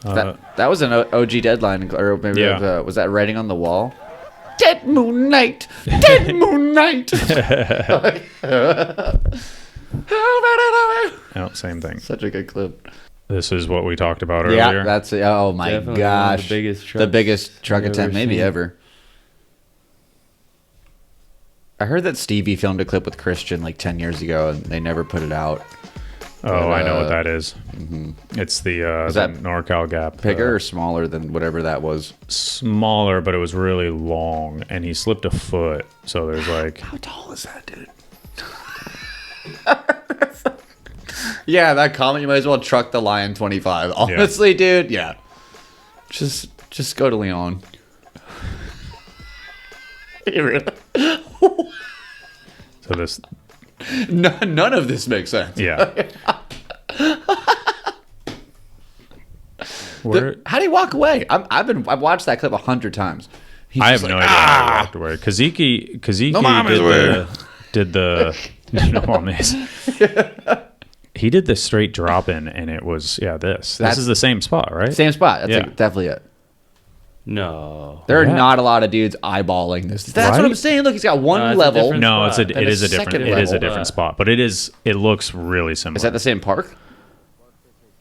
That was an OG deadline, or maybe Yeah. was that writing on the wall? Dead Moon Knight! Dead Moon Knight! No, same thing. Such a good clip. This is what we talked about earlier. Yeah, that's it. Oh my Definitely one of the gosh. biggest The trucks biggest truck I've attempt ever maybe seen. ever. I heard that Stevie filmed a clip with Christian like 10 years ago and they never put it out. Oh, I know what uh, that is. It's the that NorCal Gap. Bigger or smaller than whatever that was? Smaller, but it was really long, and he slipped a foot. So there's like, How tall is that, dude? Yeah, that comment, you might as well truck the Lion 25. Honestly, dude, yeah. Just go to Leon. so this, None of this makes sense. yeah. Where How do you walk away? I've watched that clip 100 times. He's I have just no like, idea how he walked away. Kaziki No mames, did the no mames. He did the straight drop in, and it was this. This is the same spot, right? Same spot. That's Yeah. like, definitely it. No. There are Yeah. not a lot of dudes eyeballing this. That's Right? what I'm saying. Look, he's got one No, it's a level. different No, spot. it And is a a different second it is a level. different spot, but it looks really similar. Is that the same park?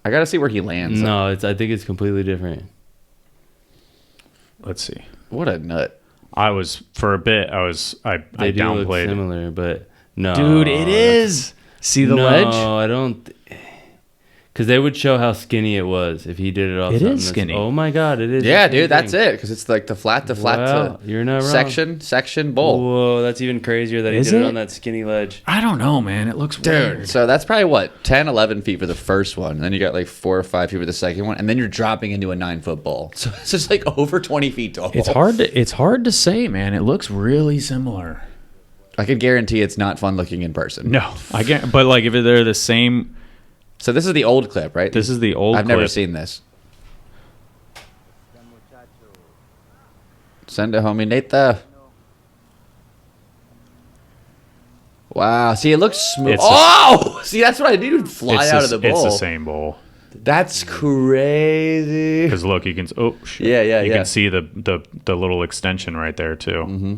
I gotta see where he lands. No, I think it's completely different. Let's see. What a nut. I was for a bit. I They do look downplayed. similar, but no. Dude, it is. See the no, ledge? I don't. Because they would show how skinny it was if he did it off. It is something that's- skinny. Oh my god, it is. Yeah, the same dude, that's thing. it. Because it's like the flat Wow, to you're not wrong. section bowl. Whoa, that's even crazier that he Is did it it? on that skinny ledge. I don't know, man. It looks weird. Dude, so that's probably what 10, 11 feet for the first one. And then you got like 4 or 5 feet for the second one, and then you're dropping into a 9-foot bowl. So it's just like over 20 feet tall. It's hard to say, man. It looks really similar. I can guarantee it's not fun looking in person. No, I can't. But like, if they're the same, So this is the old clip, right? this is the old. I've never clip. seen this. Send a homie Nate. Wow. See, it looks smooth. It's Oh! See, that's what I need to fly It's out of the bowl. It's the same bowl. That's crazy. Because look, you can. Oh, shit. Yeah, You yeah. can see the little extension right there too. Mm-hmm.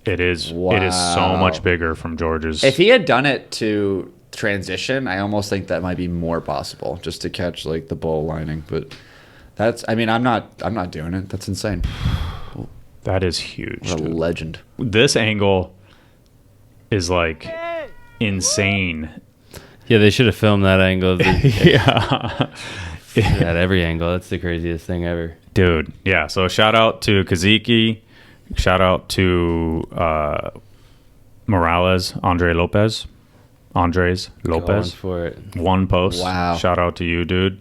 It is. It is so Wow. much bigger from George's. If he had done it to transition, I almost think that might be more possible, just to catch like the bowl lining. But that's. I mean, I'm not doing it. That's insane. that is huge. What a dude. legend. This angle is like insane. Yeah, they should have filmed that angle. Yeah. At every angle. That's the craziest thing ever. Dude, yeah. So shout out to Kaziki. Shout out to Morales, Andres Lopez. Going for it. One post. Wow. Shout out to you, dude.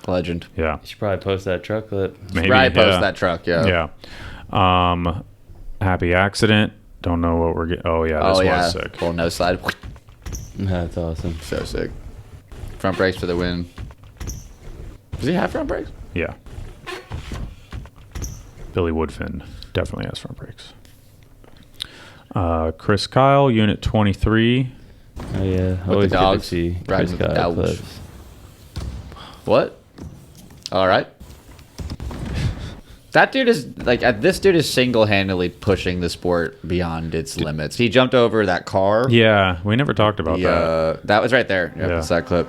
Legend. Yeah. You should probably post that truck clip. Maybe. Right, post yeah. that truck. Yeah. Yeah. Happy accident. Don't know what we're getting. Oh, yeah. This was sick. Full no slide. That's awesome. So sick. Front brakes for the win. Does he have front brakes? Yeah. Billy Woodfin definitely has front brakes. Chris Kyle, Unit 23. Oh yeah, the always good to dogs, see riding Chris with the Kyle dogs. clips. What? All right. That dude is like this dude is single-handedly pushing the sport beyond its limits. He jumped over that car. Yeah, we never talked about that. That was right there. Yep, Yeah. that's that clip.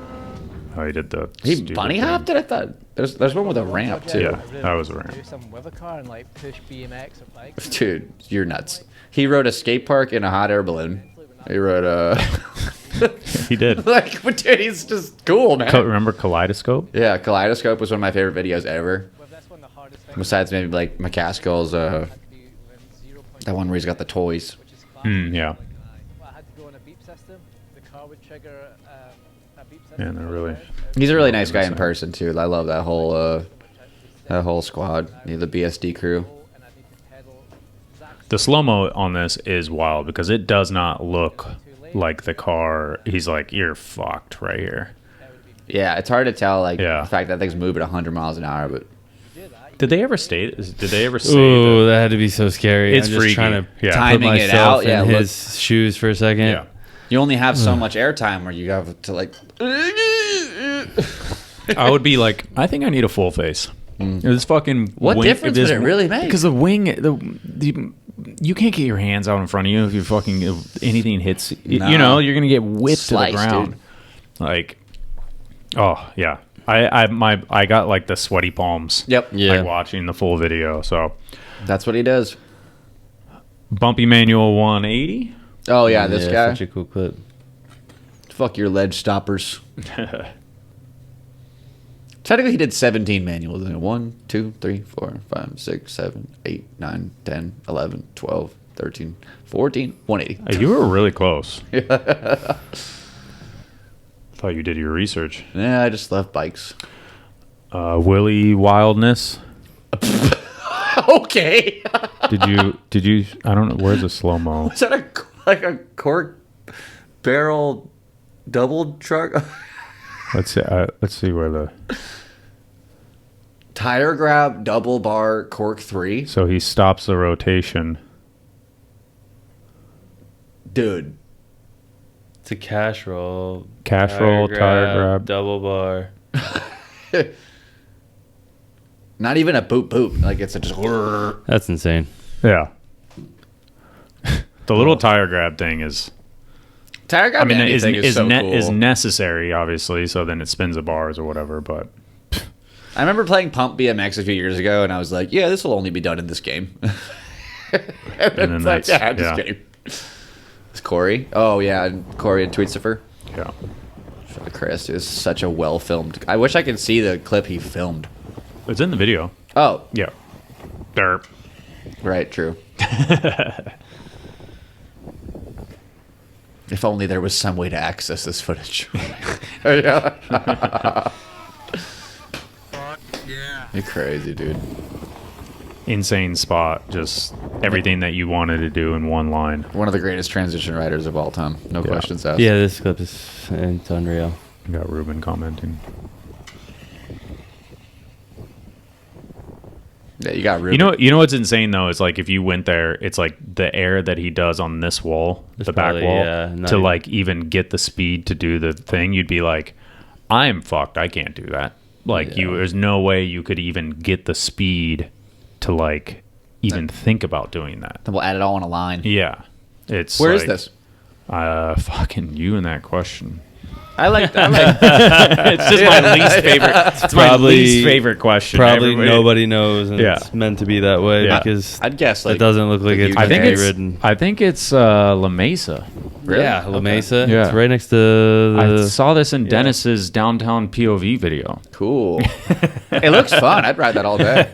Oh, he did the. He stupid bunny thing. hopped it. I thought there's one with a ramp too. Yeah, that was a ramp. Do some with a car and like push BMX or bikes. Dude, you're nuts. He rode a skate park in a hot air balloon. He rode a He did. like, but dude, he's just cool, man. Remember Kaleidoscope? Yeah, Kaleidoscope was one of my favorite videos ever. Well, that's one of the hardest things. Besides maybe like McCaskill's I had to do within 0.2, that one where he's got the toys. which is fine. Yeah. Well, I had to go on a beep system. The car would trigger a beep system. Yeah, they're really. He's a really nice guy in person too. I love that whole squad. Yeah, the BSD crew. And I need to pedal exactly The slow mo on this is wild because it does not look like the car. He's like, you're fucked right here. Yeah, it's hard to tell like Yeah. the fact that thing's moving 100 miles an hour, but Did they ever say? Did they ever say? Ooh, that? that had to be so scary. It's I'm just freaky. trying to Yeah. put Timing it myself out, yeah, in look- his shoes for a second. Yeah. you only have so much airtime where you have to like. I would be like, I think I need a full face. This fucking What wing, difference this- would it really make? Because the wing, you can't get your hands out in front of you if you fucking if anything hits. No. You know, you're gonna get whipped Sliced, to the ground. dude. Like, oh yeah, I got like the sweaty palms. Yep. Yeah. Like watching the full video. So That's what he does. bumpy manual 180. Oh yeah, this guy. Such a cool clip. Fuck your ledge stoppers. Technically, he did 17 manuals. 1, 2, 3, 4, 5, 6, 7, 8, 9, 10, 11, 12, 13, 14, 180. You were really close. Thought you did your research. Yeah, I just love bikes. Willy Wildness. Okay. Did you? I don't know. Where's the slow mo? Is that like a cork barrel double truck? Let's see where the. Tire grab double bar cork 3. So he stops the rotation. Dude. It's a cash roll. Cash roll, tire grab. double bar. Not even a boop boop. Like it's a just. whirr. That's insane. Yeah. The little tire grab thing is. Tire grab I mean, anything is so cool. is necessary, obviously. So then it spins the bars or whatever. But I remember playing Pump BMX a few years ago, and I was like, "Yeah, this will only be done in this game." and then It's like, that's yeah, this game. It's Corey. Oh yeah, and Corey and Tweetsifer. yeah. Chris is such a well filmed. I wish I could see the clip he filmed. It's in the video. Oh, Yeah. Derp. right, true. If only there was some way to access this footage. Yeah. You're crazy, dude. Insane spot. Just everything that you wanted to do in one line. One of the greatest transition riders of all time. No Yeah. questions asked. Yeah, this clip is it's unreal. Got Ruben commenting. Yeah, you got Ruben. You know what's insane though is like if you went there, it's like the air that he does on this wall, It's the back probably, wall, yeah, not to even- like even get the speed to do the thing, you'd be like, I'm fucked. I can't do that. Like Yeah. there's no way you could even get the speed to like even think about doing that. Then we'll add it all in a line. Yeah, it's Where is like, this? Fucking you in that question. I like. It's just my least favorite. It's my Probably- least favorite question. Probably Everybody- nobody knows, and Yeah. it's meant to be that way Yeah. because I'd guess like it doesn't look like the it's Union I think meant to it's be ridden. I think it's La Mesa. Really? Yeah, La Okay. Mesa. Yeah. It's right next to I the. saw this in Dennis's downtown POV video. Cool. It looks fun. I'd ride that all day.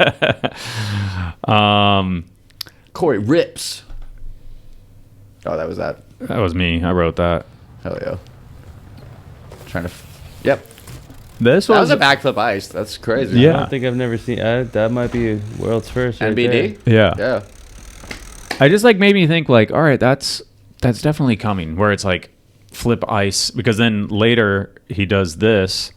Corey rips. Oh, that was that. That was me. I wrote that. Hell yeah. Trying to. Yep. This That was, was a backflip ice. That's crazy. Yeah. I don't think I've never seen. that might be world's first. Right NBD. yeah. Yeah. I just like made me think like, all right, that's definitely coming. Where it's like flip ice because then later he does this.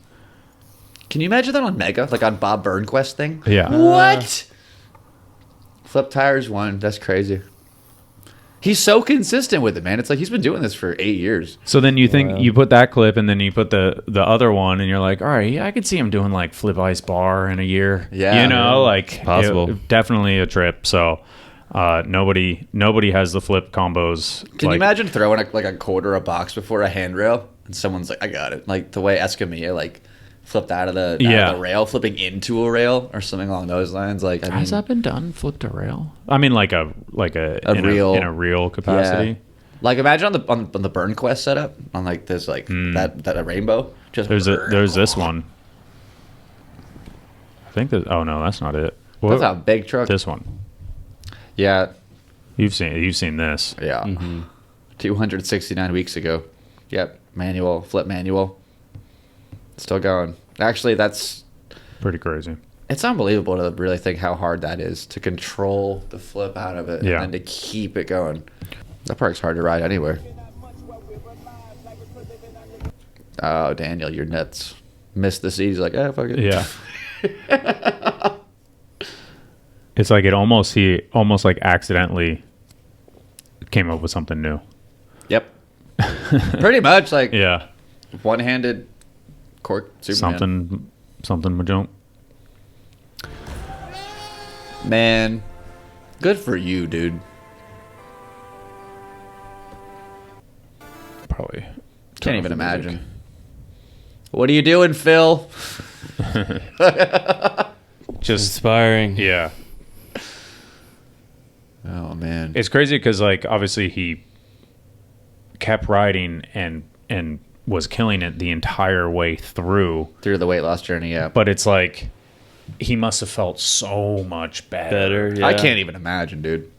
Can you imagine that on Mega, like on Bob Burnquist thing? Yeah. What? Flip tires one. That's crazy. He's so consistent with it, man. It's like he's been doing this for 8 years. So then you think Wow. you put that clip and then you put the other one and you're like, all right, yeah, I could see him doing like flip ice bar in a year. Yeah. You know, like possible. definitely a trip. So nobody has the flip combos. Can like, you imagine throwing a quarter a box before a handrail and someone's like, I got it. Like the way Escamilla like flipped out of the rail, flipping into a rail or something along those lines. Like, I mean, has that been done? Flipped a rail? I mean, like a real- in a real capacity. yeah. Like imagine on the Burn Quest setup on like this like that rainbow. Just There's this one. I think that. Oh no, that's not it. That's a big truck. This one. Yeah, You've seen this. yeah. 269 weeks ago. Yep, manual, flip manual. Still going. Actually, that's Pretty crazy. it's unbelievable to really think how hard that is to control the flip out of it Yeah. and then to keep it going. That park's hard to ride anywhere. Oh, Daniel, you're nuts. Missed the seat. He's like, fuck it. Yeah. It's like he almost like accidentally came up with something new. Yep. Pretty much like Yeah. one-handed cork Superman. Something Majunk. Man, good for you, dude. Probably. Can't even imagine. What are you doing, Phil? Just Inspiring. yeah. Oh man. It's crazy because like obviously he kept riding and was killing it the entire way through. Through the weight loss journey, yeah. But it's like he must have felt so much better. Better. Yeah. I can't even imagine, dude.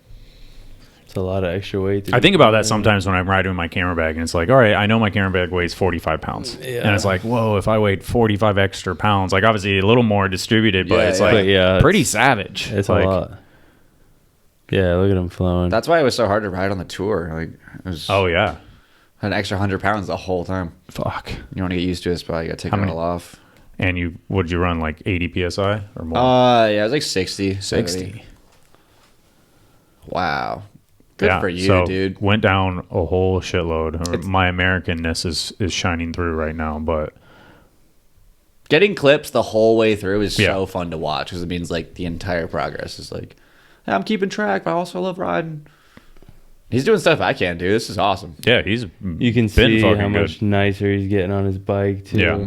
It's a lot of extra weight. to I do. think about that sometimes when I'm riding with my camera bag, and it's like, all right, I know my camera bag weighs 45 pounds, and it's like, whoa, if I weighed 45 extra pounds, like obviously a little more distributed, but Yeah, it's yeah. like But yeah, pretty it's- savage. It's like, a lot. Yeah, look at him flowing. That's why it was so hard to ride on the tour. Like, it was oh yeah, an extra 100 pounds the whole time. fuck. You want to get used to it, but you got to take How it many- all off. And you would you run like 80 psi or more? Yeah, it was like 60. 70. Wow. Good for you, so dude. Went down a whole shitload. My Americanness is shining through right now, but Getting clips the whole way through is Yeah. so fun to watch because it means like the entire progress is like, hey, I'm keeping track, but I also love riding. He's doing stuff I can't do. This is awesome. yeah, he's You can been see fucking how good. much nicer he's getting on his bike too. Yeah.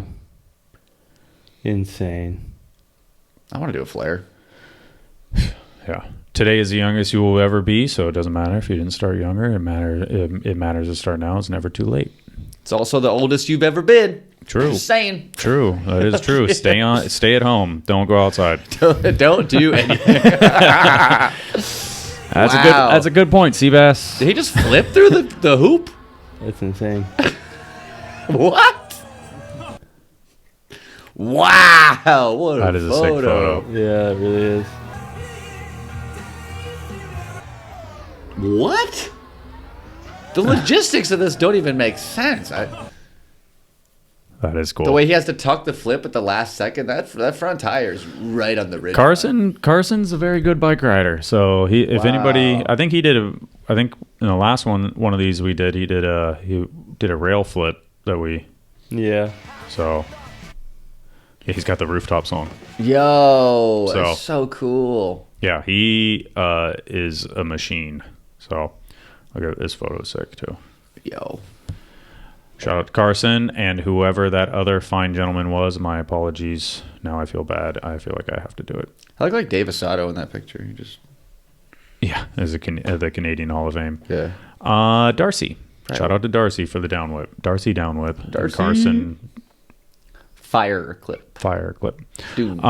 Insane. I want to do a flare. Yeah. Today is the youngest you will ever be, so it doesn't matter if you didn't start younger. It matters to start now. It's never too late. It's also the oldest you've ever been. True. Just saying. True. That is true. Stay at home. Don't go outside. Don't do anything. That's a good point, Seabass. Did he just flip through the hoop? That's insane. What? Wow. What a That is a sick photo. Yeah, it really is. What? The logistics of this don't even make sense. That is cool. The way he has to tuck the flip at the last second, that front tire is right on the ridge. Carson's a very good bike rider. So if anybody, I think in the last one of these we did, he did a rail flip that we. Yeah. So yeah, he's got the rooftop song. Yo, So- that's so cool. Yeah, he is a machine. So look at this photo, sick too. Yo. Shout out to Carson and whoever that other fine gentleman was. My apologies. Now I feel bad. I feel like I have to do it. I look like Dave Asado in that picture. He just Yeah, as the Canadian Hall of Fame. yeah. Darcy. Right. Shout out to Darcy for the downwhip. Darcy downwhip. And Darcy. Carson Fire clip. fire clip. Dude.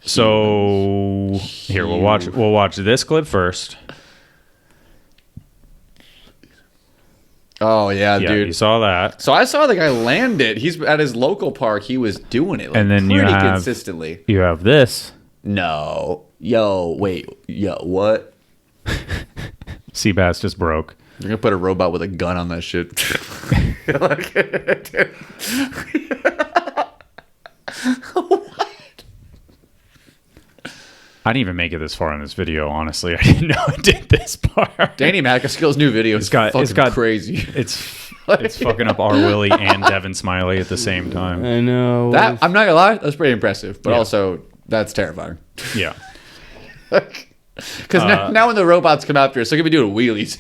So here we'll watch this clip first. Oh yeah, Yeah, dude. you saw that. So I saw the guy land it. He's at his local park. He was doing it, like, And then you pretty have- consistently. You have this. No, yo, wait, yo, what? Seabass just broke. You're gonna put a robot with a gun on that shit. what? I didn't even make it this far in this video, honestly. I didn't know it did this part. Danny Macaskill's new video is fucking crazy. It's fucking up R. Willie and Devin Smiley at the same time. I know. That I'm not gonna lie, that's pretty impressive, but Yeah. also that's terrifying. Yeah. Because now when the robots come after us, they're gonna be doing wheelies.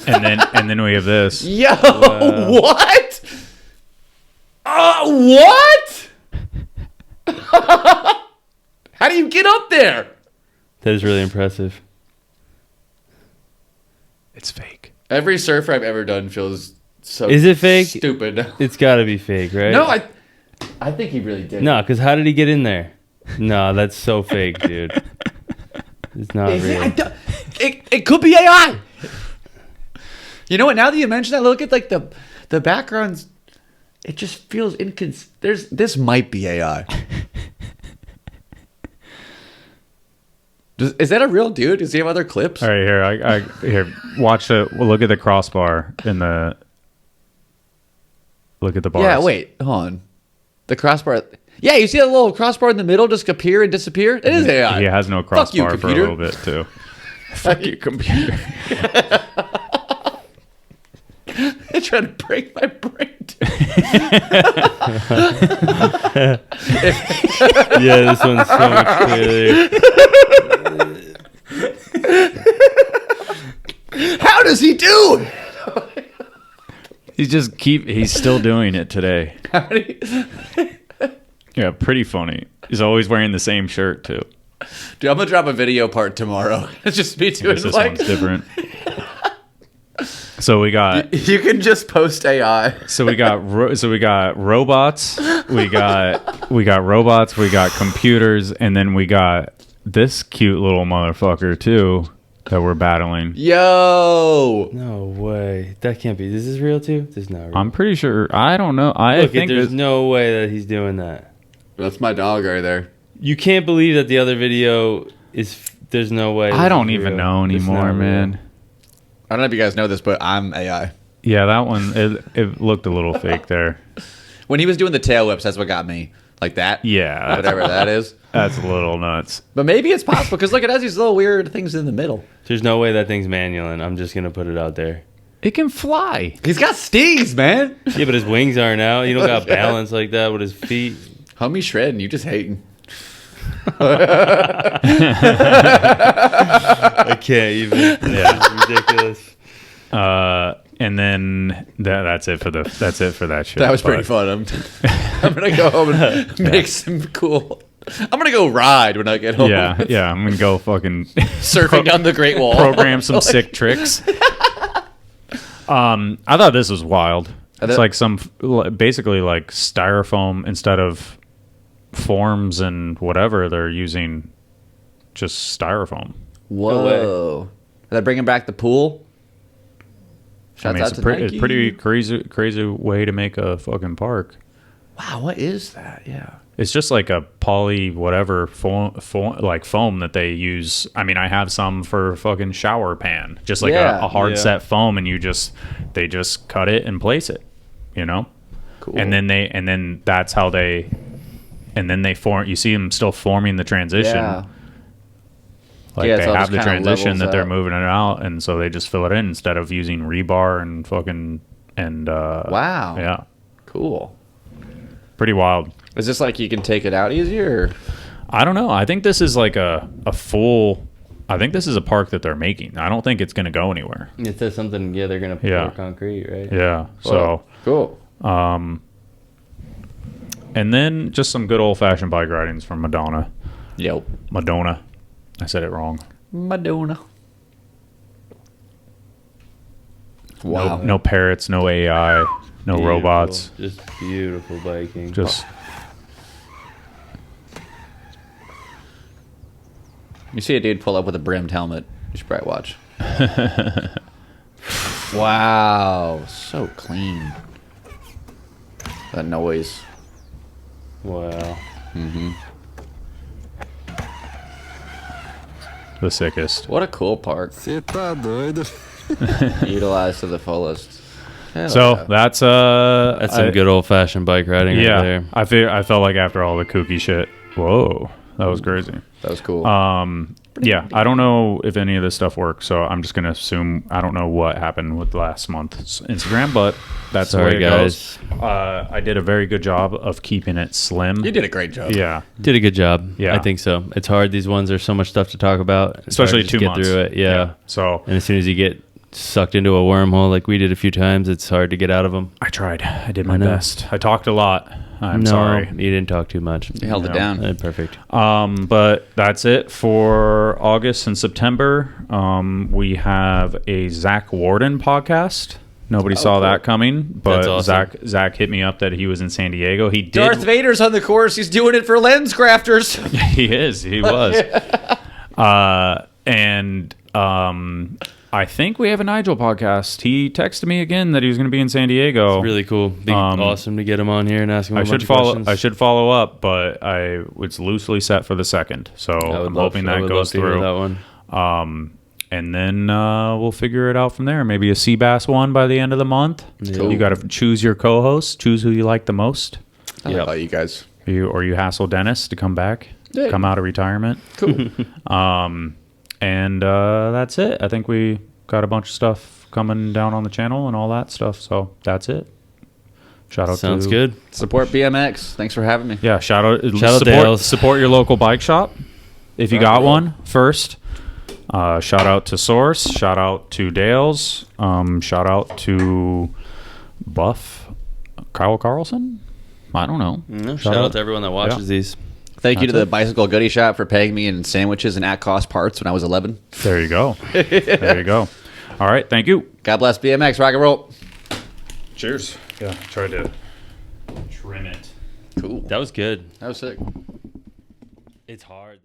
And then we have this. Yo, what? What? How do you get up there? That is really impressive. It's fake. Every surfer I've ever done feels so. Is it fake? Stupid. It's got to be fake, right? No, I think he really did. No, because how did he get in there? No, that's so fake, dude. It's not real. It could be AI. You know what? Now that you mention that, look at like the backgrounds. It just feels This might be AI. Is that a real dude? Does he have other clips? All right, here, watch it. Well, look at the crossbar in the. Look at the bars. Yeah, wait, hold on. The crossbar. Yeah, you see that little crossbar in the middle just appear and disappear? It is AI. He has no Fuck you, crossbar for a computer. little bit too. Fuck you, computer. They're trying to break my brain. Yeah, this one's so much clearer. How does he do? He's still doing it today. Yeah, pretty funny. He's always wearing the same shirt too. Dude, I'm gonna drop a video part tomorrow. It's just me doing This like. one's different. So we got You can just post AI. so we got robots, we got robots, we got computers, and then we got this cute little motherfucker too that we're battling. Yo. No way. That can't be. This is real too? This is not real. I'm pretty sure. I don't know. I Look, think there's that- no way that he's doing that. That's my dog right there. You can't believe that the other video is. There's no way. I this don't is even real. know This is anymore, not real. man. I don't know if you guys know this, but I'm AI. Yeah, that one it looked a little fake there. When he was doing the tail whips, that's what got me. Like that. Yeah, Whatever that is. that's a little nuts. But maybe it's possible because look, it has these little weird things in the middle. There's no way that thing's manual, and I'm just gonna put it out there. It can fly. He's got stings, man. Yeah, but his wings aren't out. You don't got balance like that with his feet. Homie shredding, you just hating. I can't even. Yeah, it's ridiculous. And then that's it for that shit. That was pretty But- fun. I'm gonna go home and make some cool. I'm gonna go ride when I get home. Yeah, I'm gonna go fucking Surfing down the Great Wall. program some sick tricks. I thought this was wild. It's like basically like styrofoam instead of forms and whatever. They're using just styrofoam. Whoa. Are they bringing back the pool? Shouts out It's to a Nike. pretty crazy way to make a fucking park. Wow, what is that? Yeah. It's just like a poly whatever foam that they use. I mean, I have some for fucking shower pan, just like Yeah. a hard Yeah. set foam, and they just cut it and place it, you know. Cool. And then that's how they form. You see them still forming the transition. Yeah. Like Yeah, they so it have just the kinda transition levels that they're out. moving it out, and so they just fill it in instead of using rebar and fucking Wow. yeah, Cool. pretty wild. Is this like you can take it out easier? Or? I don't know. I think this is like a full. I think this is a park that they're making. I don't think it's going to go anywhere. It says something. Yeah, they're gonna pour Yeah. concrete, right? Yeah. So, Cool. and then just some good old fashioned bike ridings from Madonna. Yep. Madonna. I said it wrong. Madonna. Wow. No parrots. No AI. No Beautiful. robots. Just beautiful biking. Just You see a dude pull up with a brimmed helmet. You should probably watch. Wow. So clean. That noise. Wow. the sickest. What a cool park. Você tá doido? Utilized to the fullest. Hell So yeah. That's some good old fashioned bike riding Yeah, right there. I felt like after all the kooky shit, whoa, that was crazy. That was cool. Yeah, I don't know if any of this stuff works, so I'm just gonna assume I don't know what happened with last month's Instagram, but that's Sorry, the way it goes. I did a very good job of keeping it slim. You did a great job. Yeah, Did a good job. Yeah. I think so. It's hard. These ones are so much stuff to talk about. It's especially hard to 2 just months. Get through it. Yeah. So And as soon as you get sucked into a wormhole like we did a few times, it's hard to get out of them. I tried. I did my I know. best. I talked a lot. I'm no, sorry. You didn't talk too much. You held it No. down. Perfect. But that's it for August and September. We have a Zach Warden podcast. Nobody saw cool. that coming, but That's awesome. Zach hit me up that he was in San Diego. He did. Darth Vader's on the course. He's doing it for lens crafters. He is. He was. I think we have a Nigel podcast. He texted me again that he was going to be in San Diego. It's really cool. Be awesome to get him on here and ask him a I bunch should of follow. questions. I should follow up, but it's loosely set for the 2nd. So I'm hoping that goes through. That one. And then we'll figure it out from there. Maybe a sea bass one by the end of the month. Cool. You got to choose your co-host. Choose who you like the most. I don't know about you guys. You hassle Dennis to come back, Yeah. come out of retirement. Cool. And that's it. I think we got a bunch of stuff coming down on the channel and all that stuff. So that's it. Shout out. Sounds to, good. Support BMX. Thanks for having me. Yeah. Shout out. out Dales. Support your local bike shop if you got one first. Shout out to Source. Shout out to Dales. Shout out to Buff Kyle Carlson. I don't know. Shout out to everyone that watches these. Thank you to That's the Bicycle Goodie Shop for paying me in sandwiches and at-cost parts when I was 11. There you go. There you go. All right. Thank you. God bless BMX. Rock and roll. Cheers. Yeah. Tried to trim it. Cool. That was good. That was sick. It's hard.